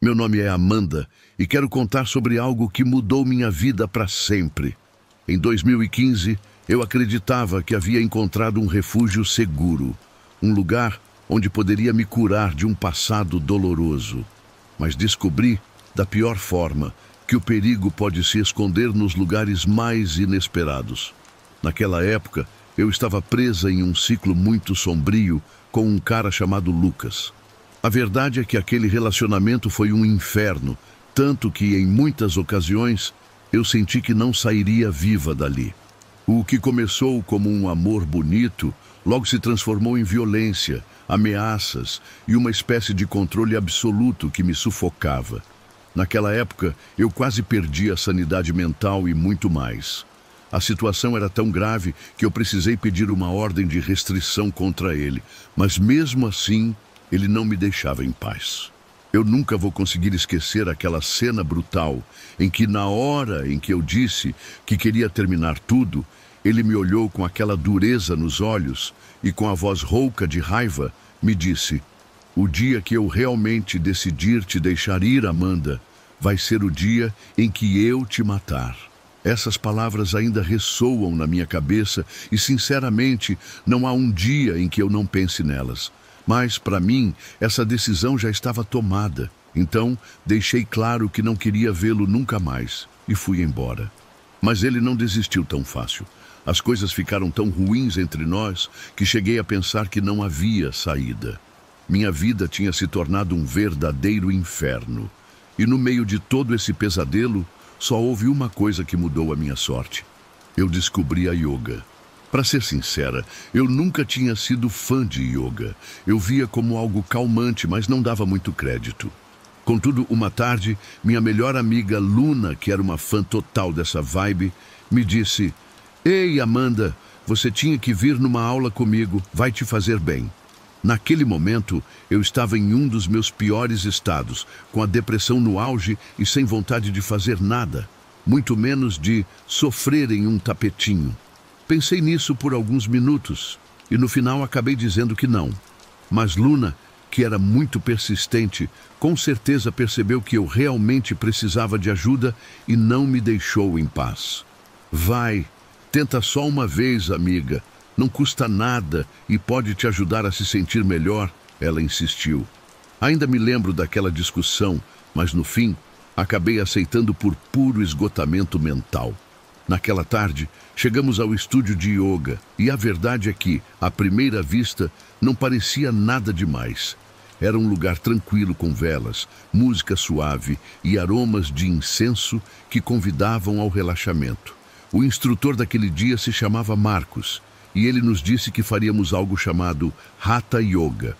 Meu nome é Amanda e quero contar sobre algo que mudou minha vida para sempre. Em 2015, eu acreditava que havia encontrado um refúgio seguro, um lugar onde poderia me curar de um passado doloroso. Mas descobri, da pior forma, que o perigo pode se esconder nos lugares mais inesperados. Naquela época, eu estava presa em um ciclo muito sombrio com um cara chamado Lucas. A verdade é que aquele relacionamento foi um inferno, tanto que em muitas ocasiões eu senti que não sairia viva dali. O que começou como um amor bonito, logo se transformou em violência, ameaças e uma espécie de controle absoluto que me sufocava. Naquela época, eu quase perdi a sanidade mental e muito mais. A situação era tão grave que eu precisei pedir uma ordem de restrição contra ele, mas mesmo assim, ele não me deixava em paz. Eu nunca vou conseguir esquecer aquela cena brutal em que, na hora em que eu disse que queria terminar tudo, ele me olhou com aquela dureza nos olhos e, com a voz rouca de raiva, me disse: "O dia que eu realmente decidir te deixar ir, Amanda, vai ser o dia em que eu te matar." Essas palavras ainda ressoam na minha cabeça e, sinceramente, não há um dia em que eu não pense nelas. Mas, para mim, essa decisão já estava tomada. Então, deixei claro que não queria vê-lo nunca mais e fui embora. Mas ele não desistiu tão fácil. As coisas ficaram tão ruins entre nós que cheguei a pensar que não havia saída. Minha vida tinha se tornado um verdadeiro inferno. E no meio de todo esse pesadelo, só houve uma coisa que mudou a minha sorte. Eu descobri a yoga. Para ser sincera, eu nunca tinha sido fã de yoga. Eu via como algo calmante, mas não dava muito crédito. Contudo, uma tarde, minha melhor amiga Luna, que era uma fã total dessa vibe, me disse: "Ei, Amanda, você tinha que vir numa aula comigo, vai te fazer bem." Naquele momento, eu estava em um dos meus piores estados, com a depressão no auge e sem vontade de fazer nada, muito menos de sofrer em um tapetinho. Pensei nisso por alguns minutos e no final acabei dizendo que não. Mas Luna, que era muito persistente, com certeza percebeu que eu realmente precisava de ajuda e não me deixou em paz. "Vai, tenta só uma vez, amiga. Não custa nada e pode te ajudar a se sentir melhor", ela insistiu. Ainda me lembro daquela discussão, mas no fim, acabei aceitando por puro esgotamento mental. Naquela tarde, chegamos ao estúdio de yoga e a verdade é que, à primeira vista, não parecia nada demais. Era um lugar tranquilo com velas, música suave e aromas de incenso que convidavam ao relaxamento. O instrutor daquele dia se chamava Marcos e ele nos disse que faríamos algo chamado Hatha Yoga.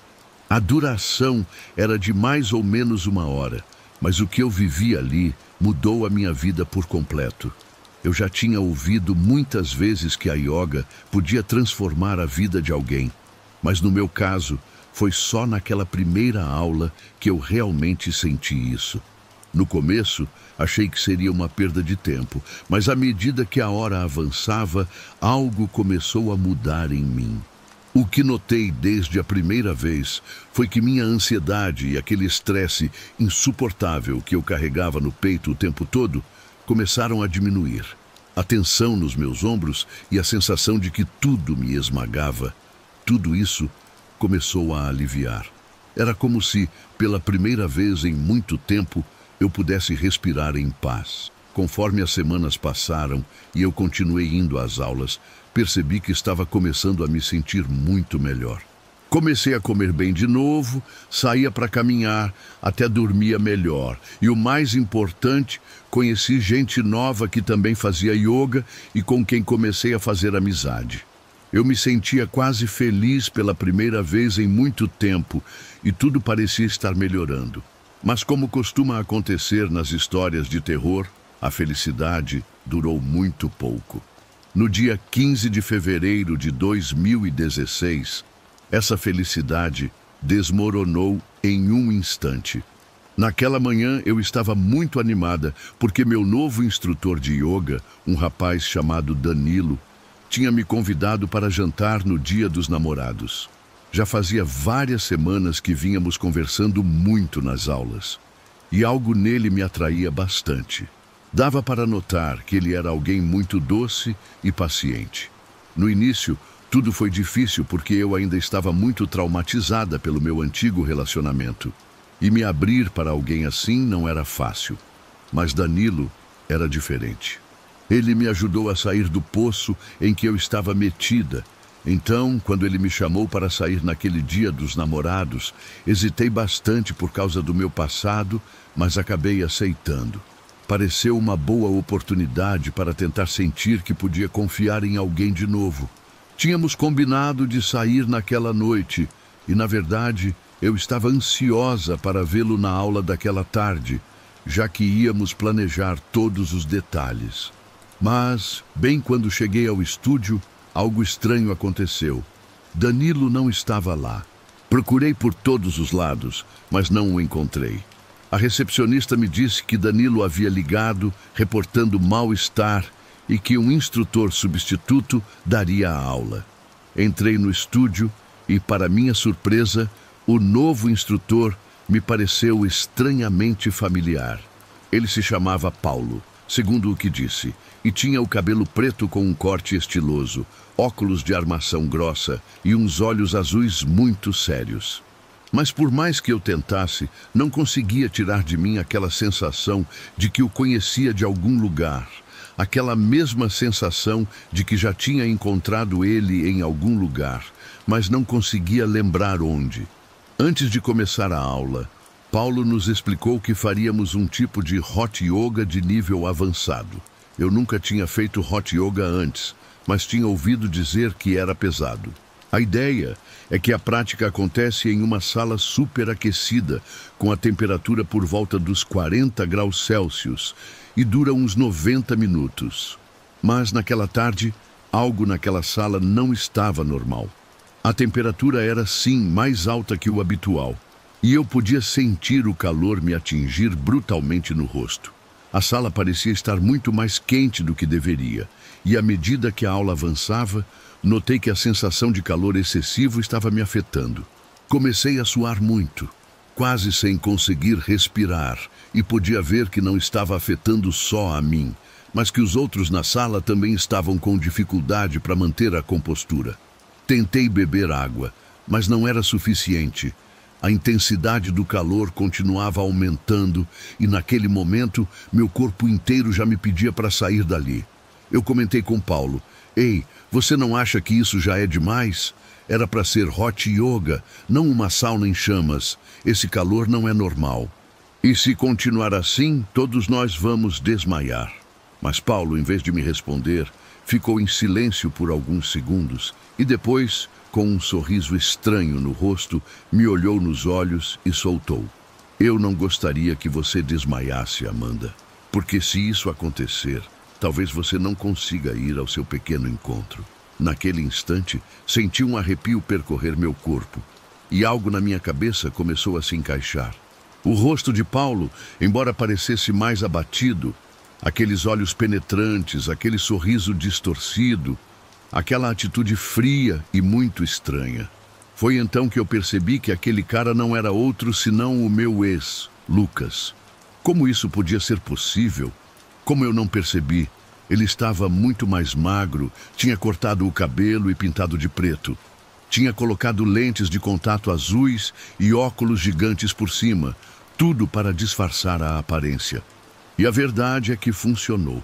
A duração era de mais ou menos 1 hora, mas o que eu vivi ali mudou a minha vida por completo. Eu já tinha ouvido muitas vezes que a yoga podia transformar a vida de alguém, mas no meu caso, foi só naquela primeira aula que eu realmente senti isso. No começo, achei que seria uma perda de tempo, mas à medida que a hora avançava, algo começou a mudar em mim. O que notei desde a primeira vez foi que minha ansiedade e aquele estresse insuportável que eu carregava no peito o tempo todo começaram a diminuir. A tensão nos meus ombros e a sensação de que tudo me esmagava, tudo isso começou a aliviar. Era como se, pela primeira vez em muito tempo, eu pudesse respirar em paz. Conforme as semanas passaram e eu continuei indo às aulas, percebi que estava começando a me sentir muito melhor. Comecei a comer bem de novo, saía para caminhar, até dormia melhor. E o mais importante, conheci gente nova que também fazia yoga e com quem comecei a fazer amizade. Eu me sentia quase feliz pela primeira vez em muito tempo e tudo parecia estar melhorando. Mas como costuma acontecer nas histórias de terror, a felicidade durou muito pouco. No dia 15 de fevereiro de 2016, essa felicidade desmoronou em um instante. Naquela manhã eu estava muito animada porque meu novo instrutor de yoga, um rapaz chamado Danilo, tinha me convidado para jantar no Dia dos Namorados. Já fazia várias semanas que vínhamos conversando muito nas aulas. e algo nele me atraía bastante. Dava para notar que ele era alguém muito doce e paciente. No início, tudo foi difícil porque eu ainda estava muito traumatizada pelo meu antigo relacionamento. E me abrir para alguém assim não era fácil. Mas Danilo era diferente. Ele me ajudou a sair do poço em que eu estava metida. Então, quando ele me chamou para sair naquele dia dos namorados, hesitei bastante por causa do meu passado, mas acabei aceitando. Pareceu uma boa oportunidade para tentar sentir que podia confiar em alguém de novo. Tínhamos combinado de sair naquela noite e, na verdade, eu estava ansiosa para vê-lo na aula daquela tarde, já que íamos planejar todos os detalhes. Mas, bem quando cheguei ao estúdio, algo estranho aconteceu. Danilo não estava lá. Procurei por todos os lados, mas não o encontrei. A recepcionista me disse que Danilo havia ligado, reportando mal-estar e que um instrutor substituto daria a aula. Entrei no estúdio e, para minha surpresa, o novo instrutor me pareceu estranhamente familiar. Ele se chamava Paulo, segundo o que disse, e tinha o cabelo preto com um corte estiloso, óculos de armação grossa e uns olhos azuis muito sérios. Mas por mais que eu tentasse, não conseguia tirar de mim aquela sensação de que o conhecia de algum lugar. Aquela mesma sensação de que já tinha encontrado ele em algum lugar, mas não conseguia lembrar onde. Antes de começar a aula, Paulo nos explicou que faríamos um tipo de hot yoga de nível avançado. Eu nunca tinha feito hot yoga antes, mas tinha ouvido dizer que era pesado. A ideia é que a prática acontece em uma sala superaquecida, com a temperatura por volta dos 40 graus Celsius, e dura uns 90 minutos. Mas naquela tarde, algo naquela sala não estava normal. A temperatura era sim mais alta que o habitual, e eu podia sentir o calor me atingir brutalmente no rosto. A sala parecia estar muito mais quente do que deveria, e à medida que a aula avançava, notei que a sensação de calor excessivo estava me afetando. Comecei a suar muito, quase sem conseguir respirar, e podia ver que não estava afetando só a mim, mas que os outros na sala também estavam com dificuldade para manter a compostura. Tentei beber água, mas não era suficiente. A intensidade do calor continuava aumentando e, naquele momento, meu corpo inteiro já me pedia para sair dali. Eu comentei com Paulo: "Ei, você não acha que isso já é demais? Era para ser hot yoga, não uma sauna em chamas. Esse calor não é normal. E se continuar assim, todos nós vamos desmaiar." Mas Paulo, em vez de me responder, ficou em silêncio por alguns segundos e depois, com um sorriso estranho no rosto, me olhou nos olhos e soltou: "Eu não gostaria que você desmaiasse, Amanda, porque se isso acontecer, talvez você não consiga ir ao seu pequeno encontro." Naquele instante, senti um arrepio percorrer meu corpo e algo na minha cabeça começou a se encaixar. O rosto de Paulo, embora parecesse mais abatido, aqueles olhos penetrantes, aquele sorriso distorcido, aquela atitude fria e muito estranha. Foi então que eu percebi que aquele cara não era outro senão o meu ex, Lucas. Como isso podia ser possível? Como eu não percebi? Ele estava muito mais magro, tinha cortado o cabelo e pintado de preto. Tinha colocado lentes de contato azuis e óculos gigantes por cima, tudo para disfarçar a aparência. E a verdade é que funcionou.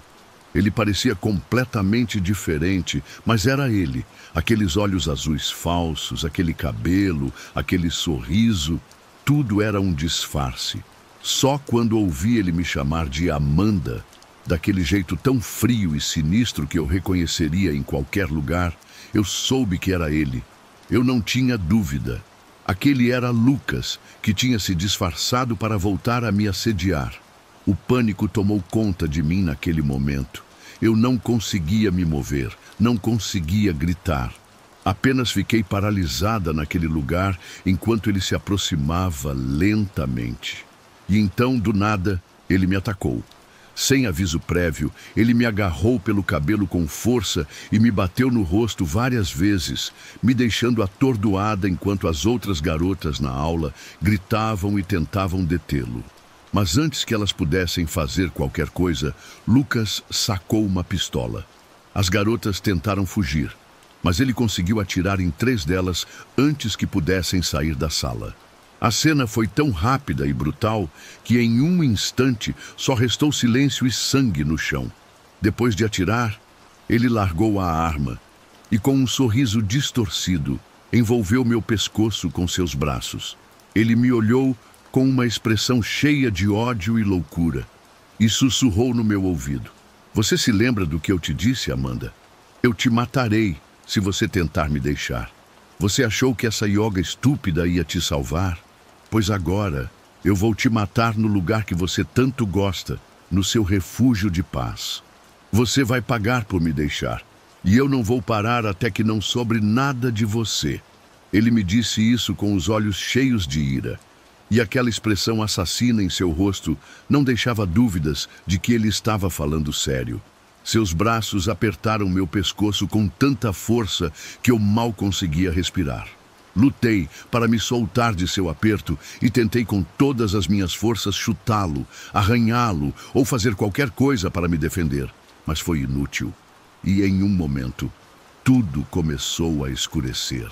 Ele parecia completamente diferente, mas era ele. Aqueles olhos azuis falsos, aquele cabelo, aquele sorriso, tudo era um disfarce. Só quando ouvi ele me chamar de Amanda, daquele jeito tão frio e sinistro que eu reconheceria em qualquer lugar, eu soube que era ele. Eu não tinha dúvida. Aquele era Lucas, que tinha se disfarçado para voltar a me assediar. O pânico tomou conta de mim naquele momento. Eu não conseguia me mover, não conseguia gritar. Apenas fiquei paralisada naquele lugar enquanto ele se aproximava lentamente. E então, do nada, ele me atacou. Sem aviso prévio, ele me agarrou pelo cabelo com força e me bateu no rosto várias vezes, me deixando atordoada enquanto as outras garotas na aula gritavam e tentavam detê-lo. Mas antes que elas pudessem fazer qualquer coisa, Lucas sacou uma pistola. As garotas tentaram fugir, mas ele conseguiu atirar em 3 delas antes que pudessem sair da sala. A cena foi tão rápida e brutal que em um instante só restou silêncio e sangue no chão. Depois de atirar, ele largou a arma e, com um sorriso distorcido, envolveu meu pescoço com seus braços. Ele me olhou com uma expressão cheia de ódio e loucura e sussurrou no meu ouvido: "Você se lembra do que eu te disse, Amanda? Eu te matarei se você tentar me deixar. Você achou que essa yoga estúpida ia te salvar? Pois agora eu vou te matar no lugar que você tanto gosta, no seu refúgio de paz. Você vai pagar por me deixar, e eu não vou parar até que não sobre nada de você." Ele me disse isso com os olhos cheios de ira, e aquela expressão assassina em seu rosto não deixava dúvidas de que ele estava falando sério. Seus braços apertaram meu pescoço com tanta força que eu mal conseguia respirar. Lutei para me soltar de seu aperto e tentei com todas as minhas forças chutá-lo, arranhá-lo ou fazer qualquer coisa para me defender. Mas foi inútil. E em um momento, tudo começou a escurecer.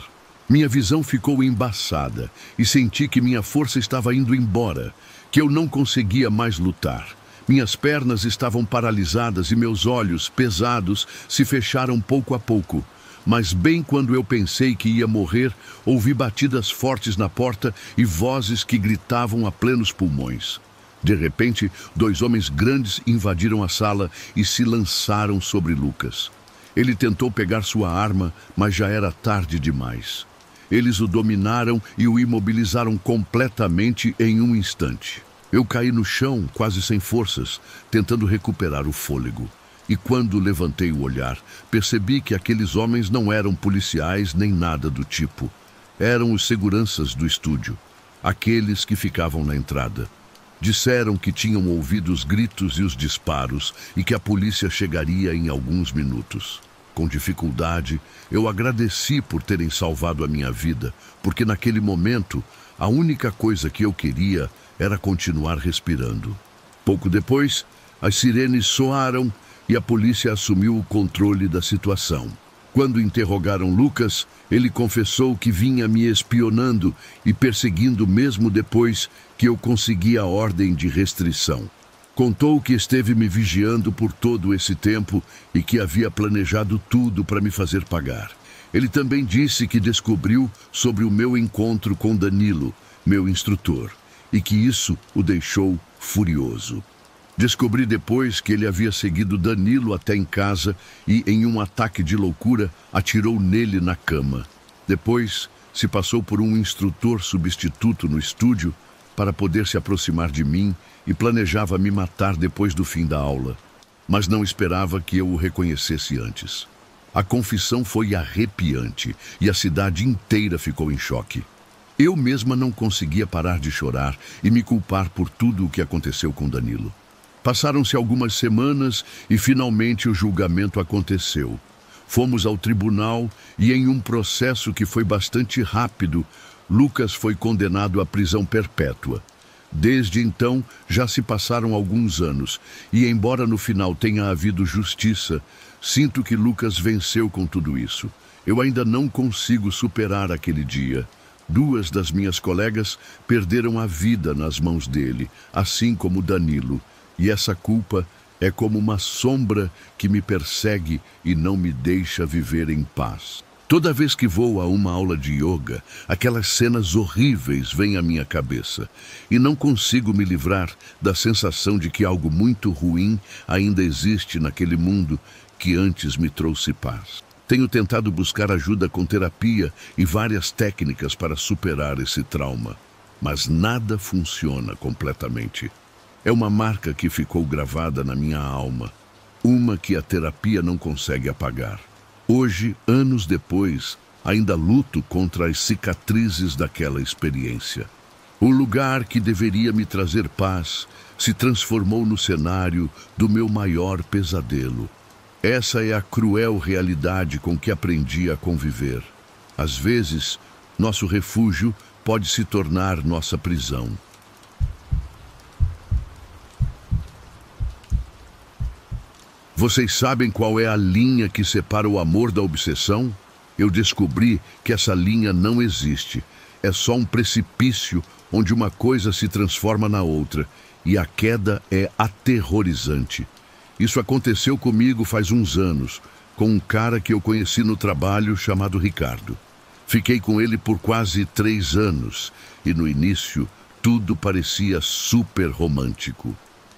Minha visão ficou embaçada e senti que minha força estava indo embora, que eu não conseguia mais lutar. Minhas pernas estavam paralisadas e meus olhos, pesados, se fecharam pouco a pouco. Mas bem quando eu pensei que ia morrer, ouvi batidas fortes na porta e vozes que gritavam a plenos pulmões. De repente, 2 homens grandes invadiram a sala e se lançaram sobre Lucas. Ele tentou pegar sua arma, mas já era tarde demais. Eles o dominaram e o imobilizaram completamente em um instante. Eu caí no chão, quase sem forças, tentando recuperar o fôlego. E quando levantei o olhar, percebi que aqueles homens não eram policiais nem nada do tipo. Eram os seguranças do estúdio, aqueles que ficavam na entrada. Disseram que tinham ouvido os gritos e os disparos e que a polícia chegaria em alguns minutos. Com dificuldade, eu agradeci por terem salvado a minha vida, porque naquele momento, a única coisa que eu queria era continuar respirando. Pouco depois, as sirenes soaram e a polícia assumiu o controle da situação. Quando interrogaram Lucas, ele confessou que vinha me espionando e perseguindo mesmo depois que eu consegui a ordem de restrição. Contou que esteve me vigiando por todo esse tempo e que havia planejado tudo para me fazer pagar. Ele também disse que descobriu sobre o meu encontro com Danilo, meu instrutor, e que isso o deixou furioso. Descobri depois que ele havia seguido Danilo até em casa e, em um ataque de loucura, atirou nele na cama. Depois, se passou por um instrutor substituto no estúdio para poder se aproximar de mim e planejava me matar depois do fim da aula. Mas não esperava que eu o reconhecesse antes. A confissão foi arrepiante e a cidade inteira ficou em choque. Eu mesma não conseguia parar de chorar e me culpar por tudo o que aconteceu com Danilo. Passaram-se algumas semanas e finalmente o julgamento aconteceu. Fomos ao tribunal e, em um processo que foi bastante rápido, Lucas foi condenado à prisão perpétua. Desde então, já se passaram alguns anos e, embora no final tenha havido justiça, sinto que Lucas venceu com tudo isso. Eu ainda não consigo superar aquele dia. 2 das minhas colegas perderam a vida nas mãos dele, assim como Danilo. E essa culpa é como uma sombra que me persegue e não me deixa viver em paz. Toda vez que vou a uma aula de yoga, aquelas cenas horríveis vêm à minha cabeça e não consigo me livrar da sensação de que algo muito ruim ainda existe naquele mundo que antes me trouxe paz. Tenho tentado buscar ajuda com terapia e várias técnicas para superar esse trauma, mas nada funciona completamente. É uma marca que ficou gravada na minha alma, uma que a terapia não consegue apagar. Hoje, anos depois, ainda luto contra as cicatrizes daquela experiência. O lugar que deveria me trazer paz se transformou no cenário do meu maior pesadelo. Essa é a cruel realidade com que aprendi a conviver. Às vezes, nosso refúgio pode se tornar nossa prisão. Vocês sabem qual é a linha que separa o amor da obsessão? Eu descobri que essa linha não existe. É só um precipício onde uma coisa se transforma na outra, e a queda é aterrorizante. Isso aconteceu comigo faz uns anos, com um cara que eu conheci no trabalho chamado Ricardo. Fiquei com ele por quase 3 anos, e no início tudo parecia super romântico.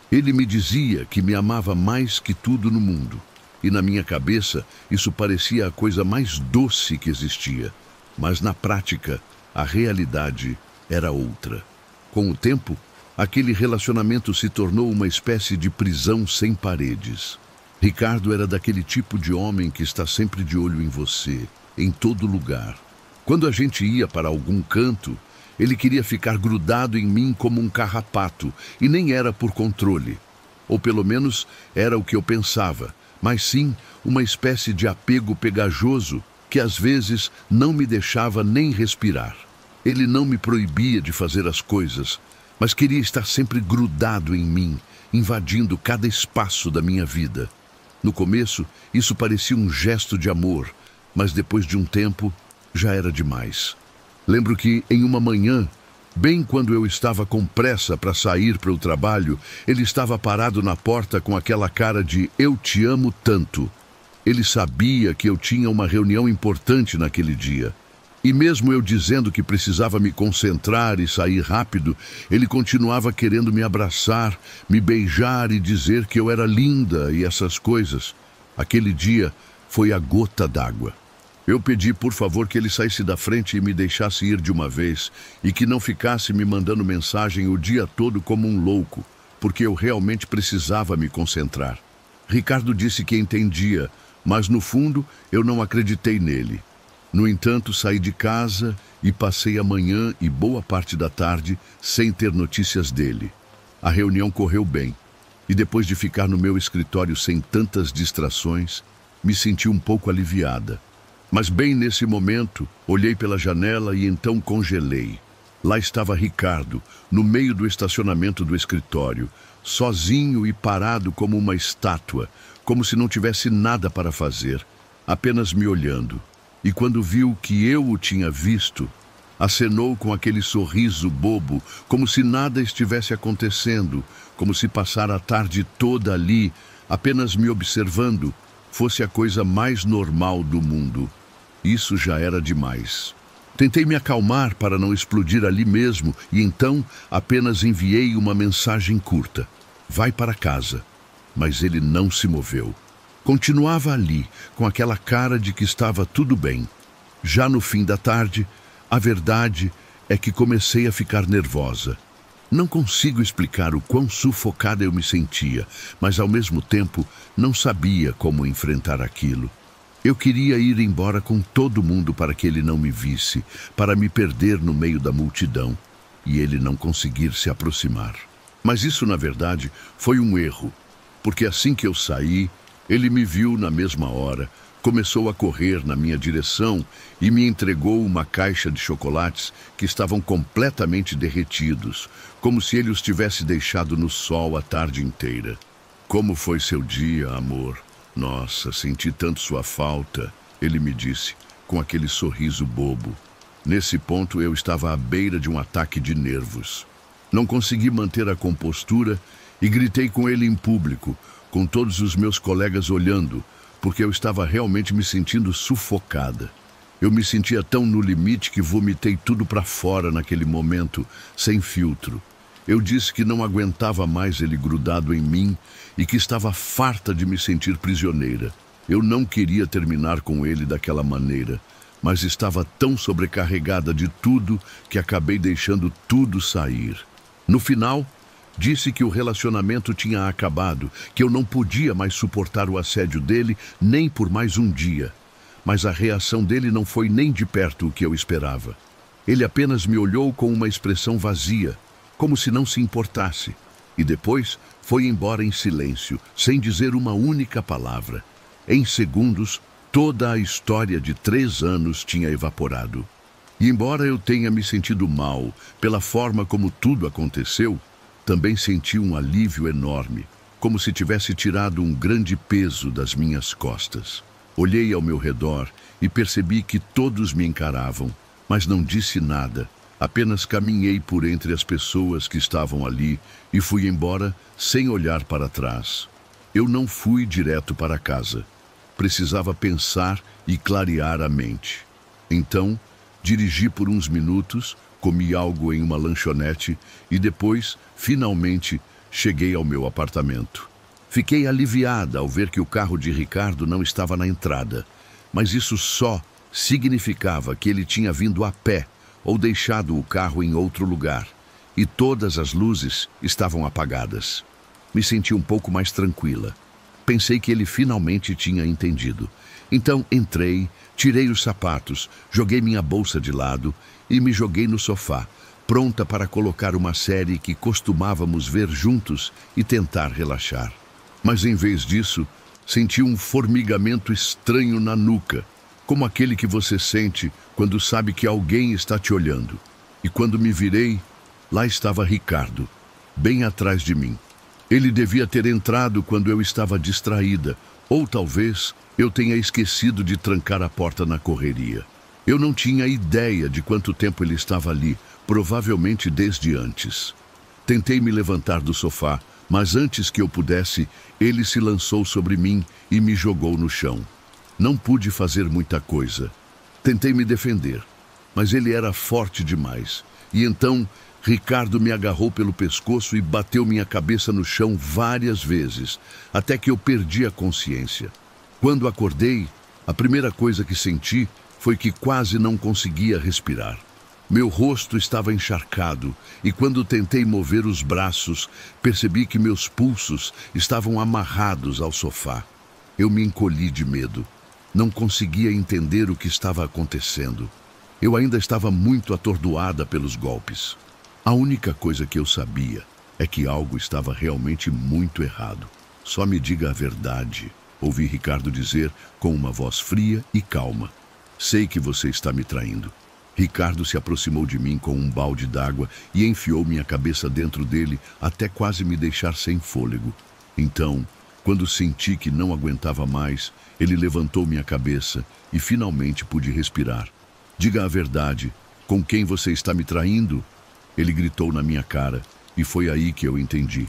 Ele me dizia que me amava mais que tudo no mundo, e na minha cabeça isso parecia a coisa mais doce que existia. Mas na prática, a realidade era outra. Com o tempo, aquele relacionamento se tornou uma espécie de prisão sem paredes. Ricardo era daquele tipo de homem que está sempre de olho em você, em todo lugar. Quando a gente ia para algum canto, ele queria ficar grudado em mim como um carrapato, e nem era por controle. Ou pelo menos era o que eu pensava, mas sim uma espécie de apego pegajoso que às vezes não me deixava nem respirar. Ele não me proibia de fazer as coisas, mas queria estar sempre grudado em mim, invadindo cada espaço da minha vida. No começo, isso parecia um gesto de amor, mas depois de um tempo, já era demais. Lembro que, em uma manhã, bem quando eu estava com pressa para sair para o trabalho, ele estava parado na porta com aquela cara de "eu te amo tanto". Ele sabia que eu tinha uma reunião importante naquele dia. E mesmo eu dizendo que precisava me concentrar e sair rápido, ele continuava querendo me abraçar, me beijar e dizer que eu era linda e essas coisas. Aquele dia foi a gota d'água. Eu pedi, por favor, que ele saísse da frente e me deixasse ir de uma vez, e que não ficasse me mandando mensagem o dia todo como um louco, porque eu realmente precisava me concentrar. Ricardo disse que entendia, mas no fundo eu não acreditei nele. No entanto, saí de casa e passei a manhã e boa parte da tarde sem ter notícias dele. A reunião correu bem, e depois de ficar no meu escritório sem tantas distrações, me senti um pouco aliviada. Mas bem nesse momento, olhei pela janela e então congelei. Lá estava Ricardo, no meio do estacionamento do escritório, sozinho e parado como uma estátua, como se não tivesse nada para fazer, apenas me olhando. E quando viu que eu o tinha visto, acenou com aquele sorriso bobo, como se nada estivesse acontecendo, como se passar a tarde toda ali, apenas me observando, fosse a coisa mais normal do mundo. Isso já era demais. Tentei me acalmar para não explodir ali mesmo e então apenas enviei uma mensagem curta. "Vai para casa." Mas ele não se moveu. Continuava ali, com aquela cara de que estava tudo bem. Já no fim da tarde, a verdade é que comecei a ficar nervosa. Não consigo explicar o quão sufocada eu me sentia, mas ao mesmo tempo não sabia como enfrentar aquilo. Eu queria ir embora com todo mundo para que ele não me visse, para me perder no meio da multidão, e ele não conseguir se aproximar. Mas isso, na verdade, foi um erro, porque assim que eu saí, ele me viu na mesma hora, começou a correr na minha direção e me entregou uma caixa de chocolates que estavam completamente derretidos, como se ele os tivesse deixado no sol a tarde inteira. "Como foi seu dia, amor? Nossa, senti tanto sua falta", ele me disse, com aquele sorriso bobo. Nesse ponto eu estava à beira de um ataque de nervos. Não consegui manter a compostura e gritei com ele em público, com todos os meus colegas olhando, porque eu estava realmente me sentindo sufocada. Eu me sentia tão no limite que vomitei tudo para fora naquele momento, sem filtro. Eu disse que não aguentava mais ele grudado em mim e que estava farta de me sentir prisioneira. Eu não queria terminar com ele daquela maneira, mas estava tão sobrecarregada de tudo que acabei deixando tudo sair. No final, disse que o relacionamento tinha acabado, que eu não podia mais suportar o assédio dele nem por mais um dia. Mas a reação dele não foi nem de perto o que eu esperava. Ele apenas me olhou com uma expressão vazia, como se não se importasse, e depois foi embora em silêncio, sem dizer uma única palavra. Em segundos, toda a história de 3 anos tinha evaporado. E embora eu tenha me sentido mal pela forma como tudo aconteceu, também senti um alívio enorme. como se tivesse tirado um grande peso das minhas costas. Olhei ao meu redor e percebi que todos me encaravam, mas não disse nada. Apenas caminhei por entre as pessoas que estavam ali e fui embora sem olhar para trás. Eu não fui direto para casa. Precisava pensar e clarear a mente. Então, dirigi por uns minutos, comi algo em uma lanchonete e depois, finalmente, cheguei ao meu apartamento. Fiquei aliviada ao ver que o carro de Ricardo não estava na entrada, mas isso só significava que ele tinha vindo a pé ou deixado o carro em outro lugar, e todas as luzes estavam apagadas. Me senti um pouco mais tranquila. Pensei que ele finalmente tinha entendido. Então entrei, tirei os sapatos, joguei minha bolsa de lado e me joguei no sofá, pronta para colocar uma série que costumávamos ver juntos e tentar relaxar. Mas em vez disso, senti um formigamento estranho na nuca, como aquele que você sente quando sabe que alguém está te olhando. E quando me virei, lá estava Ricardo, bem atrás de mim. Ele devia ter entrado quando eu estava distraída, ou talvez eu tenha esquecido de trancar a porta na correria. Eu não tinha ideia de quanto tempo ele estava ali, provavelmente desde antes. Tentei me levantar do sofá, mas antes que eu pudesse, ele se lançou sobre mim e me jogou no chão. Não pude fazer muita coisa. Tentei me defender, mas ele era forte demais. E então, Ricardo me agarrou pelo pescoço e bateu minha cabeça no chão várias vezes, até que eu perdi a consciência. Quando acordei, a primeira coisa que senti foi que quase não conseguia respirar. Meu rosto estava encharcado e quando tentei mover os braços, percebi que meus pulsos estavam amarrados ao sofá. Eu me encolhi de medo. Não conseguia entender o que estava acontecendo. Eu ainda estava muito atordoada pelos golpes. A única coisa que eu sabia é que algo estava realmente muito errado. Só me diga a verdade, ouvi Ricardo dizer com uma voz fria e calma. Sei que você está me traindo. Ricardo se aproximou de mim com um balde d'água e enfiou minha cabeça dentro dele até quase me deixar sem fôlego. Então, quando senti que não aguentava mais, ele levantou minha cabeça e finalmente pude respirar. Diga a verdade, com quem você está me traindo? Ele gritou na minha cara e foi aí que eu entendi.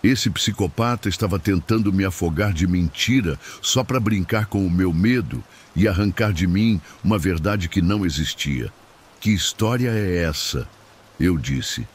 Esse psicopata estava tentando me afogar de mentira só para brincar com o meu medo e arrancar de mim uma verdade que não existia. Que história é essa? Eu disse.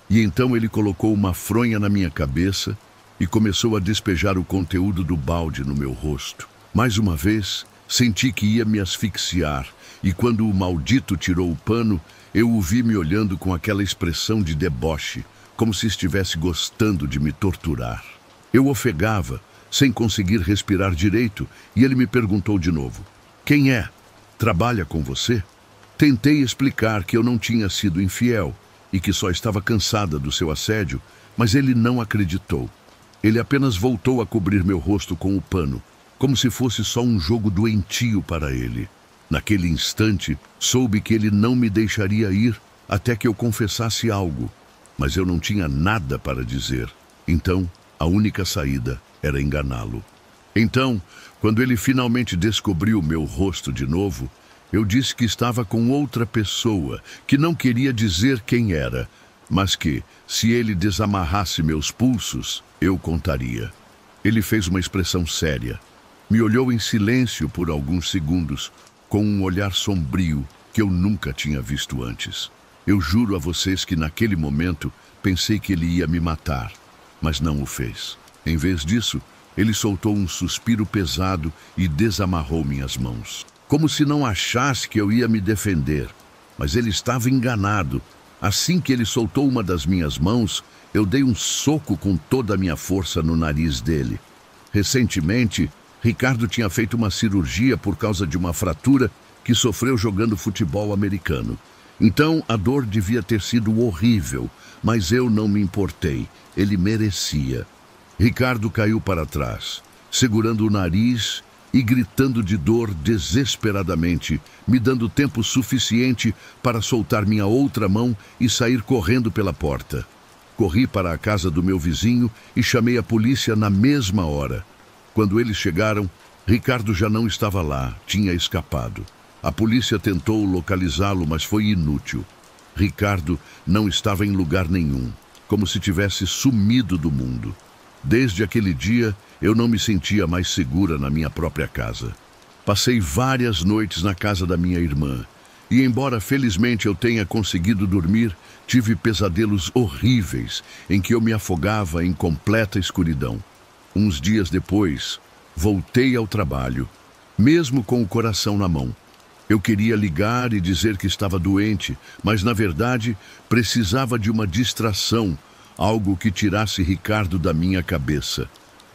E então ele colocou uma fronha na minha cabeça e começou a despejar o conteúdo do balde no meu rosto. Mais uma vez, senti que ia me asfixiar e quando o maldito tirou o pano, eu o vi me olhando com aquela expressão de deboche, como se estivesse gostando de me torturar. Eu ofegava, sem conseguir respirar direito, e ele me perguntou de novo. Quem é? Trabalha com você? Tentei explicar que eu não tinha sido infiel e que só estava cansada do seu assédio, mas ele não acreditou. Ele apenas voltou a cobrir meu rosto com o pano, como se fosse só um jogo doentio para ele. Naquele instante, soube que ele não me deixaria ir até que eu confessasse algo, mas eu não tinha nada para dizer. Então, a única saída era enganá-lo. Então, quando ele finalmente descobriu meu rosto de novo, eu disse que estava com outra pessoa, que não queria dizer quem era, mas que, se ele desamarrasse meus pulsos, eu contaria. Ele fez uma expressão séria. Me olhou em silêncio por alguns segundos, com um olhar sombrio que eu nunca tinha visto antes. Eu juro a vocês que naquele momento pensei que ele ia me matar, mas não o fez. Em vez disso, ele soltou um suspiro pesado e desamarrou minhas mãos. Como se não achasse que eu ia me defender, mas ele estava enganado. Assim que ele soltou uma das minhas mãos, eu dei um soco com toda a minha força no nariz dele. Recentemente, Ricardo tinha feito uma cirurgia por causa de uma fratura que sofreu jogando futebol americano. Então, a dor devia ter sido horrível, mas eu não me importei. Ele merecia. Ricardo caiu para trás, segurando o nariz e gritando de dor desesperadamente, me dando tempo suficiente para soltar minha outra mão e sair correndo pela porta. Corri para a casa do meu vizinho e chamei a polícia na mesma hora. Quando eles chegaram, Ricardo já não estava lá, tinha escapado. A polícia tentou localizá-lo, mas foi inútil. Ricardo não estava em lugar nenhum, como se tivesse sumido do mundo. Desde aquele dia, eu não me sentia mais segura na minha própria casa. Passei várias noites na casa da minha irmã. E embora felizmente eu tenha conseguido dormir, tive pesadelos horríveis em que eu me afogava em completa escuridão. Uns dias depois, voltei ao trabalho, mesmo com o coração na mão. Eu queria ligar e dizer que estava doente, mas na verdade precisava de uma distração, algo que tirasse Ricardo da minha cabeça.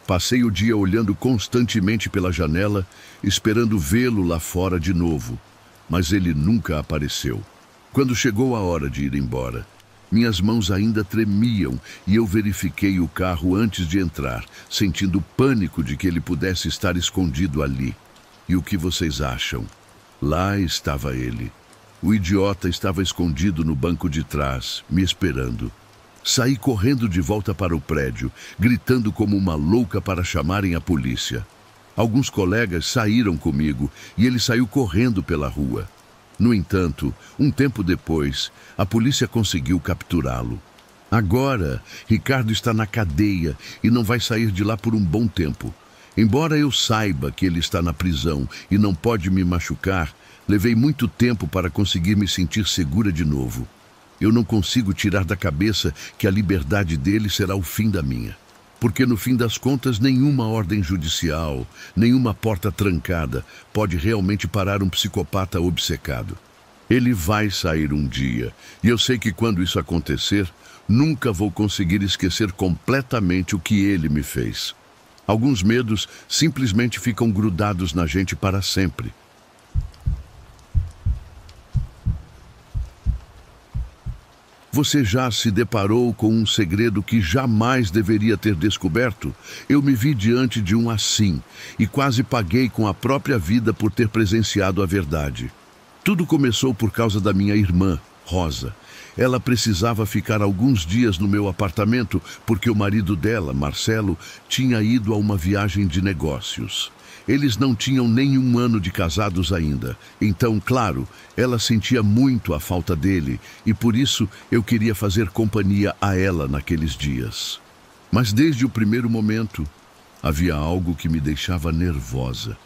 Passei o dia olhando constantemente pela janela, esperando vê-lo lá fora de novo. Mas ele nunca apareceu. Quando chegou a hora de ir embora, minhas mãos ainda tremiam e eu verifiquei o carro antes de entrar, sentindo pânico de que ele pudesse estar escondido ali. E o que vocês acham? Lá estava ele. O idiota estava escondido no banco de trás, me esperando. Saí correndo de volta para o prédio, gritando como uma louca para chamarem a polícia. Alguns colegas saíram comigo e ele saiu correndo pela rua. No entanto, um tempo depois, a polícia conseguiu capturá-lo. Agora, Ricardo está na cadeia e não vai sair de lá por um bom tempo. Embora eu saiba que ele está na prisão e não pode me machucar, levei muito tempo para conseguir me sentir segura de novo. Eu não consigo tirar da cabeça que a liberdade dele será o fim da minha. Porque no fim das contas nenhuma ordem judicial, nenhuma porta trancada pode realmente parar um psicopata obcecado. Ele vai sair um dia, e eu sei que quando isso acontecer, nunca vou conseguir esquecer completamente o que ele me fez. Alguns medos simplesmente ficam grudados na gente para sempre. Você já se deparou com um segredo que jamais deveria ter descoberto? Eu me vi diante de um assim, e quase paguei com a própria vida por ter presenciado a verdade. Tudo começou por causa da minha irmã, Rosa. Ela precisava ficar alguns dias no meu apartamento porque o marido dela, Marcelo, tinha ido a uma viagem de negócios. Eles não tinham nem um ano de casados ainda, então, claro, ela sentia muito a falta dele e por isso eu queria fazer companhia a ela naqueles dias. Mas desde o primeiro momento, havia algo que me deixava nervosa.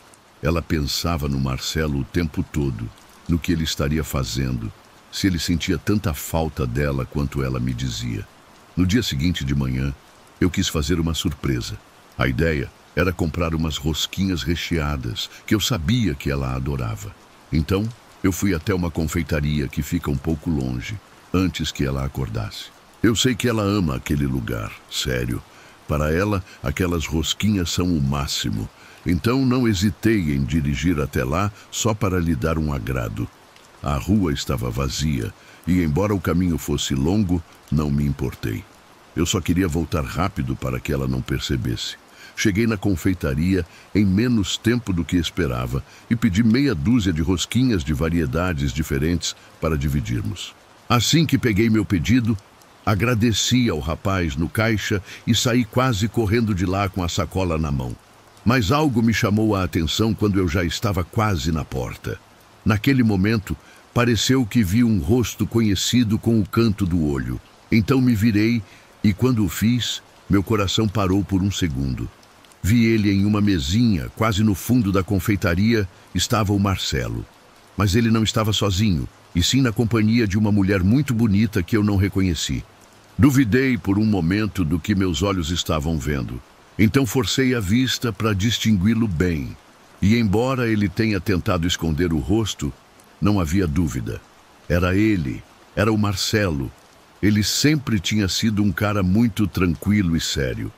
Ela pensava no Marcelo o tempo todo, no que ele estaria fazendo, se ele sentia tanta falta dela quanto ela me dizia. No dia seguinte de manhã, eu quis fazer uma surpresa. A ideia era comprar umas rosquinhas recheadas, que eu sabia que ela adorava. Então, eu fui até uma confeitaria que fica um pouco longe, antes que ela acordasse. Eu sei que ela ama aquele lugar, sério. Para ela, aquelas rosquinhas são o máximo. Então, não hesitei em dirigir até lá só para lhe dar um agrado. A rua estava vazia, e embora o caminho fosse longo, não me importei. Eu só queria voltar rápido para que ela não percebesse. Cheguei na confeitaria em menos tempo do que esperava e pedi meia dúzia de rosquinhas de variedades diferentes para dividirmos. Assim que peguei meu pedido, agradeci ao rapaz no caixa e saí quase correndo de lá com a sacola na mão. Mas algo me chamou a atenção quando eu já estava quase na porta. Naquele momento, pareceu que vi um rosto conhecido com o canto do olho. Então me virei e quando o fiz, meu coração parou por um segundo. Vi ele em uma mesinha, quase no fundo da confeitaria, estava o Marcelo. Mas ele não estava sozinho, e sim na companhia de uma mulher muito bonita que eu não reconheci. Duvidei por um momento do que meus olhos estavam vendo. Então forcei a vista para distingui-lo bem. E embora ele tenha tentado esconder o rosto, não havia dúvida. Era ele, era o Marcelo. Ele sempre tinha sido um cara muito tranquilo e sério.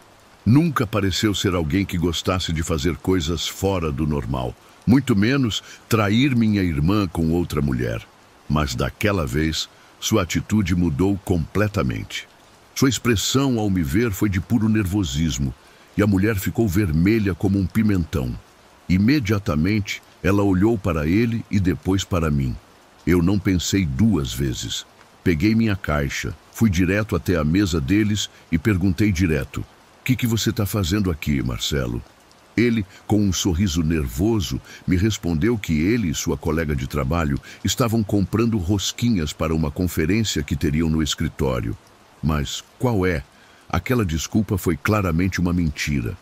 Nunca pareceu ser alguém que gostasse de fazer coisas fora do normal, muito menos trair minha irmã com outra mulher. Mas daquela vez, sua atitude mudou completamente. Sua expressão ao me ver foi de puro nervosismo, e a mulher ficou vermelha como um pimentão. Imediatamente, ela olhou para ele e depois para mim. Eu não pensei duas vezes. Peguei minha caixa, fui direto até a mesa deles e perguntei direto: "O que você está fazendo aqui, Marcelo?" Ele, com um sorriso nervoso, me respondeu que ele e sua colega de trabalho estavam comprando rosquinhas para uma conferência que teriam no escritório. Mas qual é? Aquela desculpa foi claramente uma mentira.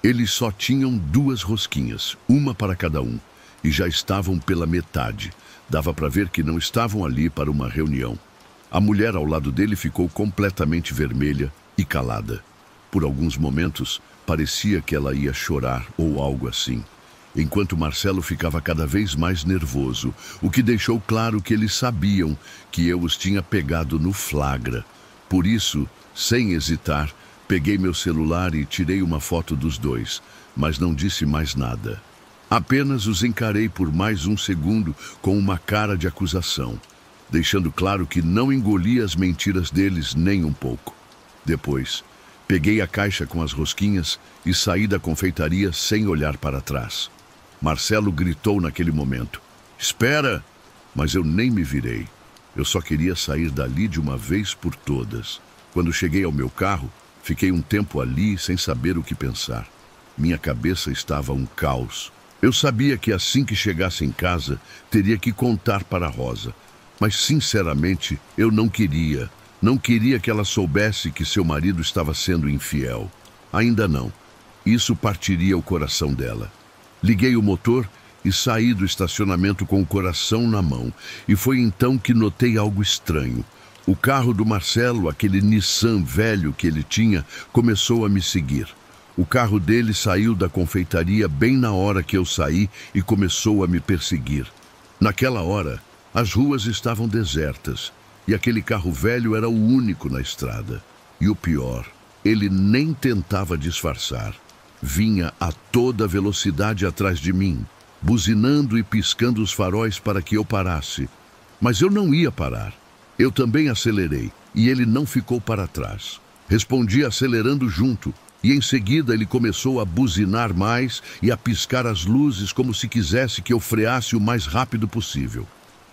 Eles só tinham 2 rosquinhas, uma para cada um, e já estavam pela metade. Dava para ver que não estavam ali para uma reunião. A mulher ao lado dele ficou completamente vermelha e calada. Por alguns momentos, parecia que ela ia chorar ou algo assim, enquanto Marcelo ficava cada vez mais nervoso, o que deixou claro que eles sabiam que eu os tinha pegado no flagra. Por isso, sem hesitar, peguei meu celular e tirei uma foto dos 2, mas não disse mais nada. Apenas os encarei por mais um segundo com uma cara de acusação, deixando claro que não engolia as mentiras deles nem um pouco. Depois, peguei a caixa com as rosquinhas e saí da confeitaria sem olhar para trás. Marcelo gritou naquele momento: "Espera!" Mas eu nem me virei. Eu só queria sair dali de uma vez por todas. Quando cheguei ao meu carro, fiquei um tempo ali sem saber o que pensar. Minha cabeça estava um caos. Eu sabia que assim que chegasse em casa, teria que contar para Rosa. Mas, sinceramente, eu não queria. Não queria que ela soubesse que seu marido estava sendo infiel. Ainda não. Isso partiria o coração dela. Liguei o motor e saí do estacionamento com o coração na mão. E foi então que notei algo estranho. O carro do Marcelo, aquele Nissan velho que ele tinha, começou a me seguir. O carro dele saiu da confeitaria bem na hora que eu saí e começou a me perseguir. Naquela hora, as ruas estavam desertas. E aquele carro velho era o único na estrada. E o pior, ele nem tentava disfarçar. Vinha a toda velocidade atrás de mim, buzinando e piscando os faróis para que eu parasse. Mas eu não ia parar. Eu também acelerei, e ele não ficou para trás. Respondi acelerando junto, e em seguida ele começou a buzinar mais e a piscar as luzes como se quisesse que eu freasse o mais rápido possível.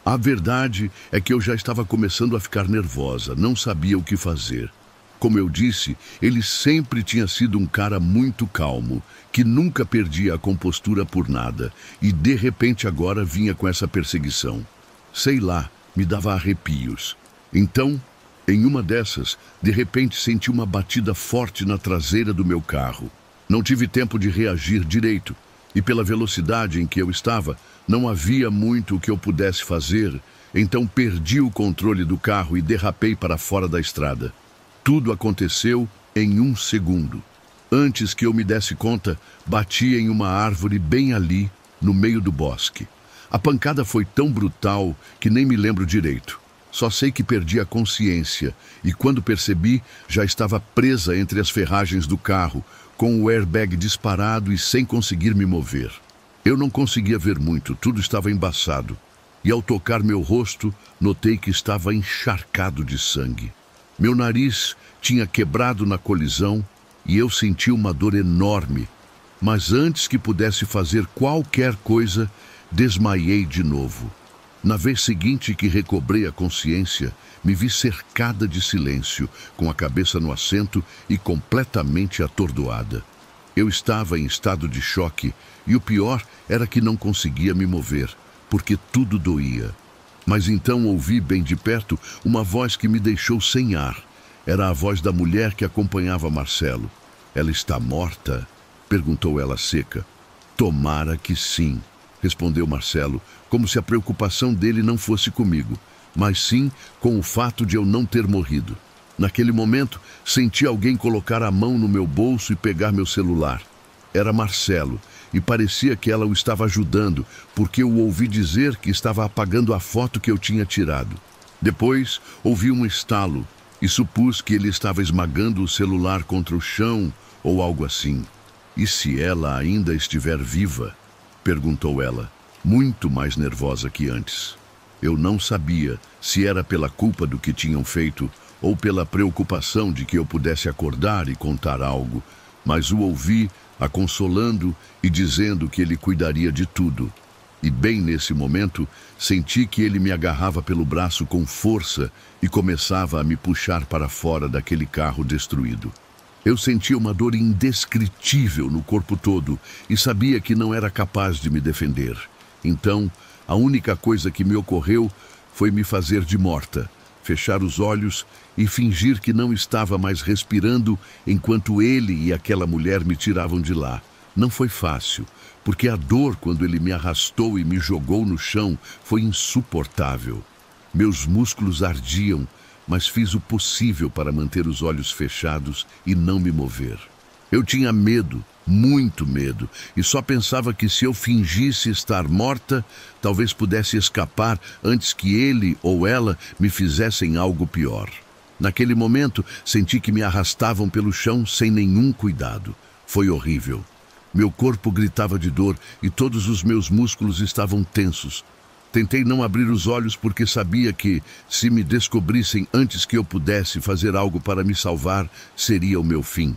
A verdade é que eu já estava começando a ficar nervosa, não sabia o que fazer. Como eu disse, ele sempre tinha sido um cara muito calmo, que nunca perdia a compostura por nada, e de repente agora vinha com essa perseguição. Sei lá, me dava arrepios. Então, em uma dessas, de repente senti uma batida forte na traseira do meu carro. Não tive tempo de reagir direito, e pela velocidade em que eu estava, não havia muito o que eu pudesse fazer, então perdi o controle do carro e derrapei para fora da estrada. Tudo aconteceu em 1 segundo. Antes que eu me desse conta, bati em uma árvore bem ali, no meio do bosque. A pancada foi tão brutal que nem me lembro direito. Só sei que perdi a consciência e quando percebi, já estava presa entre as ferragens do carro, com o airbag disparado e sem conseguir me mover. Eu não conseguia ver muito, tudo estava embaçado. E ao tocar meu rosto, notei que estava encharcado de sangue. Meu nariz tinha quebrado na colisão e eu senti uma dor enorme. Mas antes que pudesse fazer qualquer coisa, desmaiei de novo. Na vez seguinte que recobrei a consciência, me vi cercada de silêncio, com a cabeça no assento e completamente atordoada. Eu estava em estado de choque e o pior era que não conseguia me mover, porque tudo doía. Mas então ouvi bem de perto uma voz que me deixou sem ar. Era a voz da mulher que acompanhava Marcelo. "Ela está morta?" perguntou ela seca. "Tomara que sim", respondeu Marcelo, como se a preocupação dele não fosse comigo, mas sim com o fato de eu não ter morrido. Naquele momento, senti alguém colocar a mão no meu bolso e pegar meu celular. Era Marcelo, e parecia que ela o estava ajudando, porque eu ouvi dizer que estava apagando a foto que eu tinha tirado. Depois, ouvi um estalo e supus que ele estava esmagando o celular contra o chão ou algo assim. "E se ela ainda estiver viva?" perguntou ela, muito mais nervosa que antes. Eu não sabia se era pela culpa do que tinham feito ou pela preocupação de que eu pudesse acordar e contar algo, mas o ouvi a consolando e dizendo que ele cuidaria de tudo. E bem nesse momento, senti que ele me agarrava pelo braço com força e começava a me puxar para fora daquele carro destruído. Eu sentia uma dor indescritível no corpo todo e sabia que não era capaz de me defender. Então, a única coisa que me ocorreu foi me fazer de morta, fechar os olhos e fingir que não estava mais respirando enquanto ele e aquela mulher me tiravam de lá. Não foi fácil, porque a dor quando ele me arrastou e me jogou no chão foi insuportável. Meus músculos ardiam, mas fiz o possível para manter os olhos fechados e não me mover. Eu tinha medo, muito medo, e só pensava que se eu fingisse estar morta, talvez pudesse escapar antes que ele ou ela me fizessem algo pior. Naquele momento, senti que me arrastavam pelo chão sem nenhum cuidado. Foi horrível. Meu corpo gritava de dor e todos os meus músculos estavam tensos. Tentei não abrir os olhos porque sabia que, se me descobrissem antes que eu pudesse fazer algo para me salvar, seria o meu fim.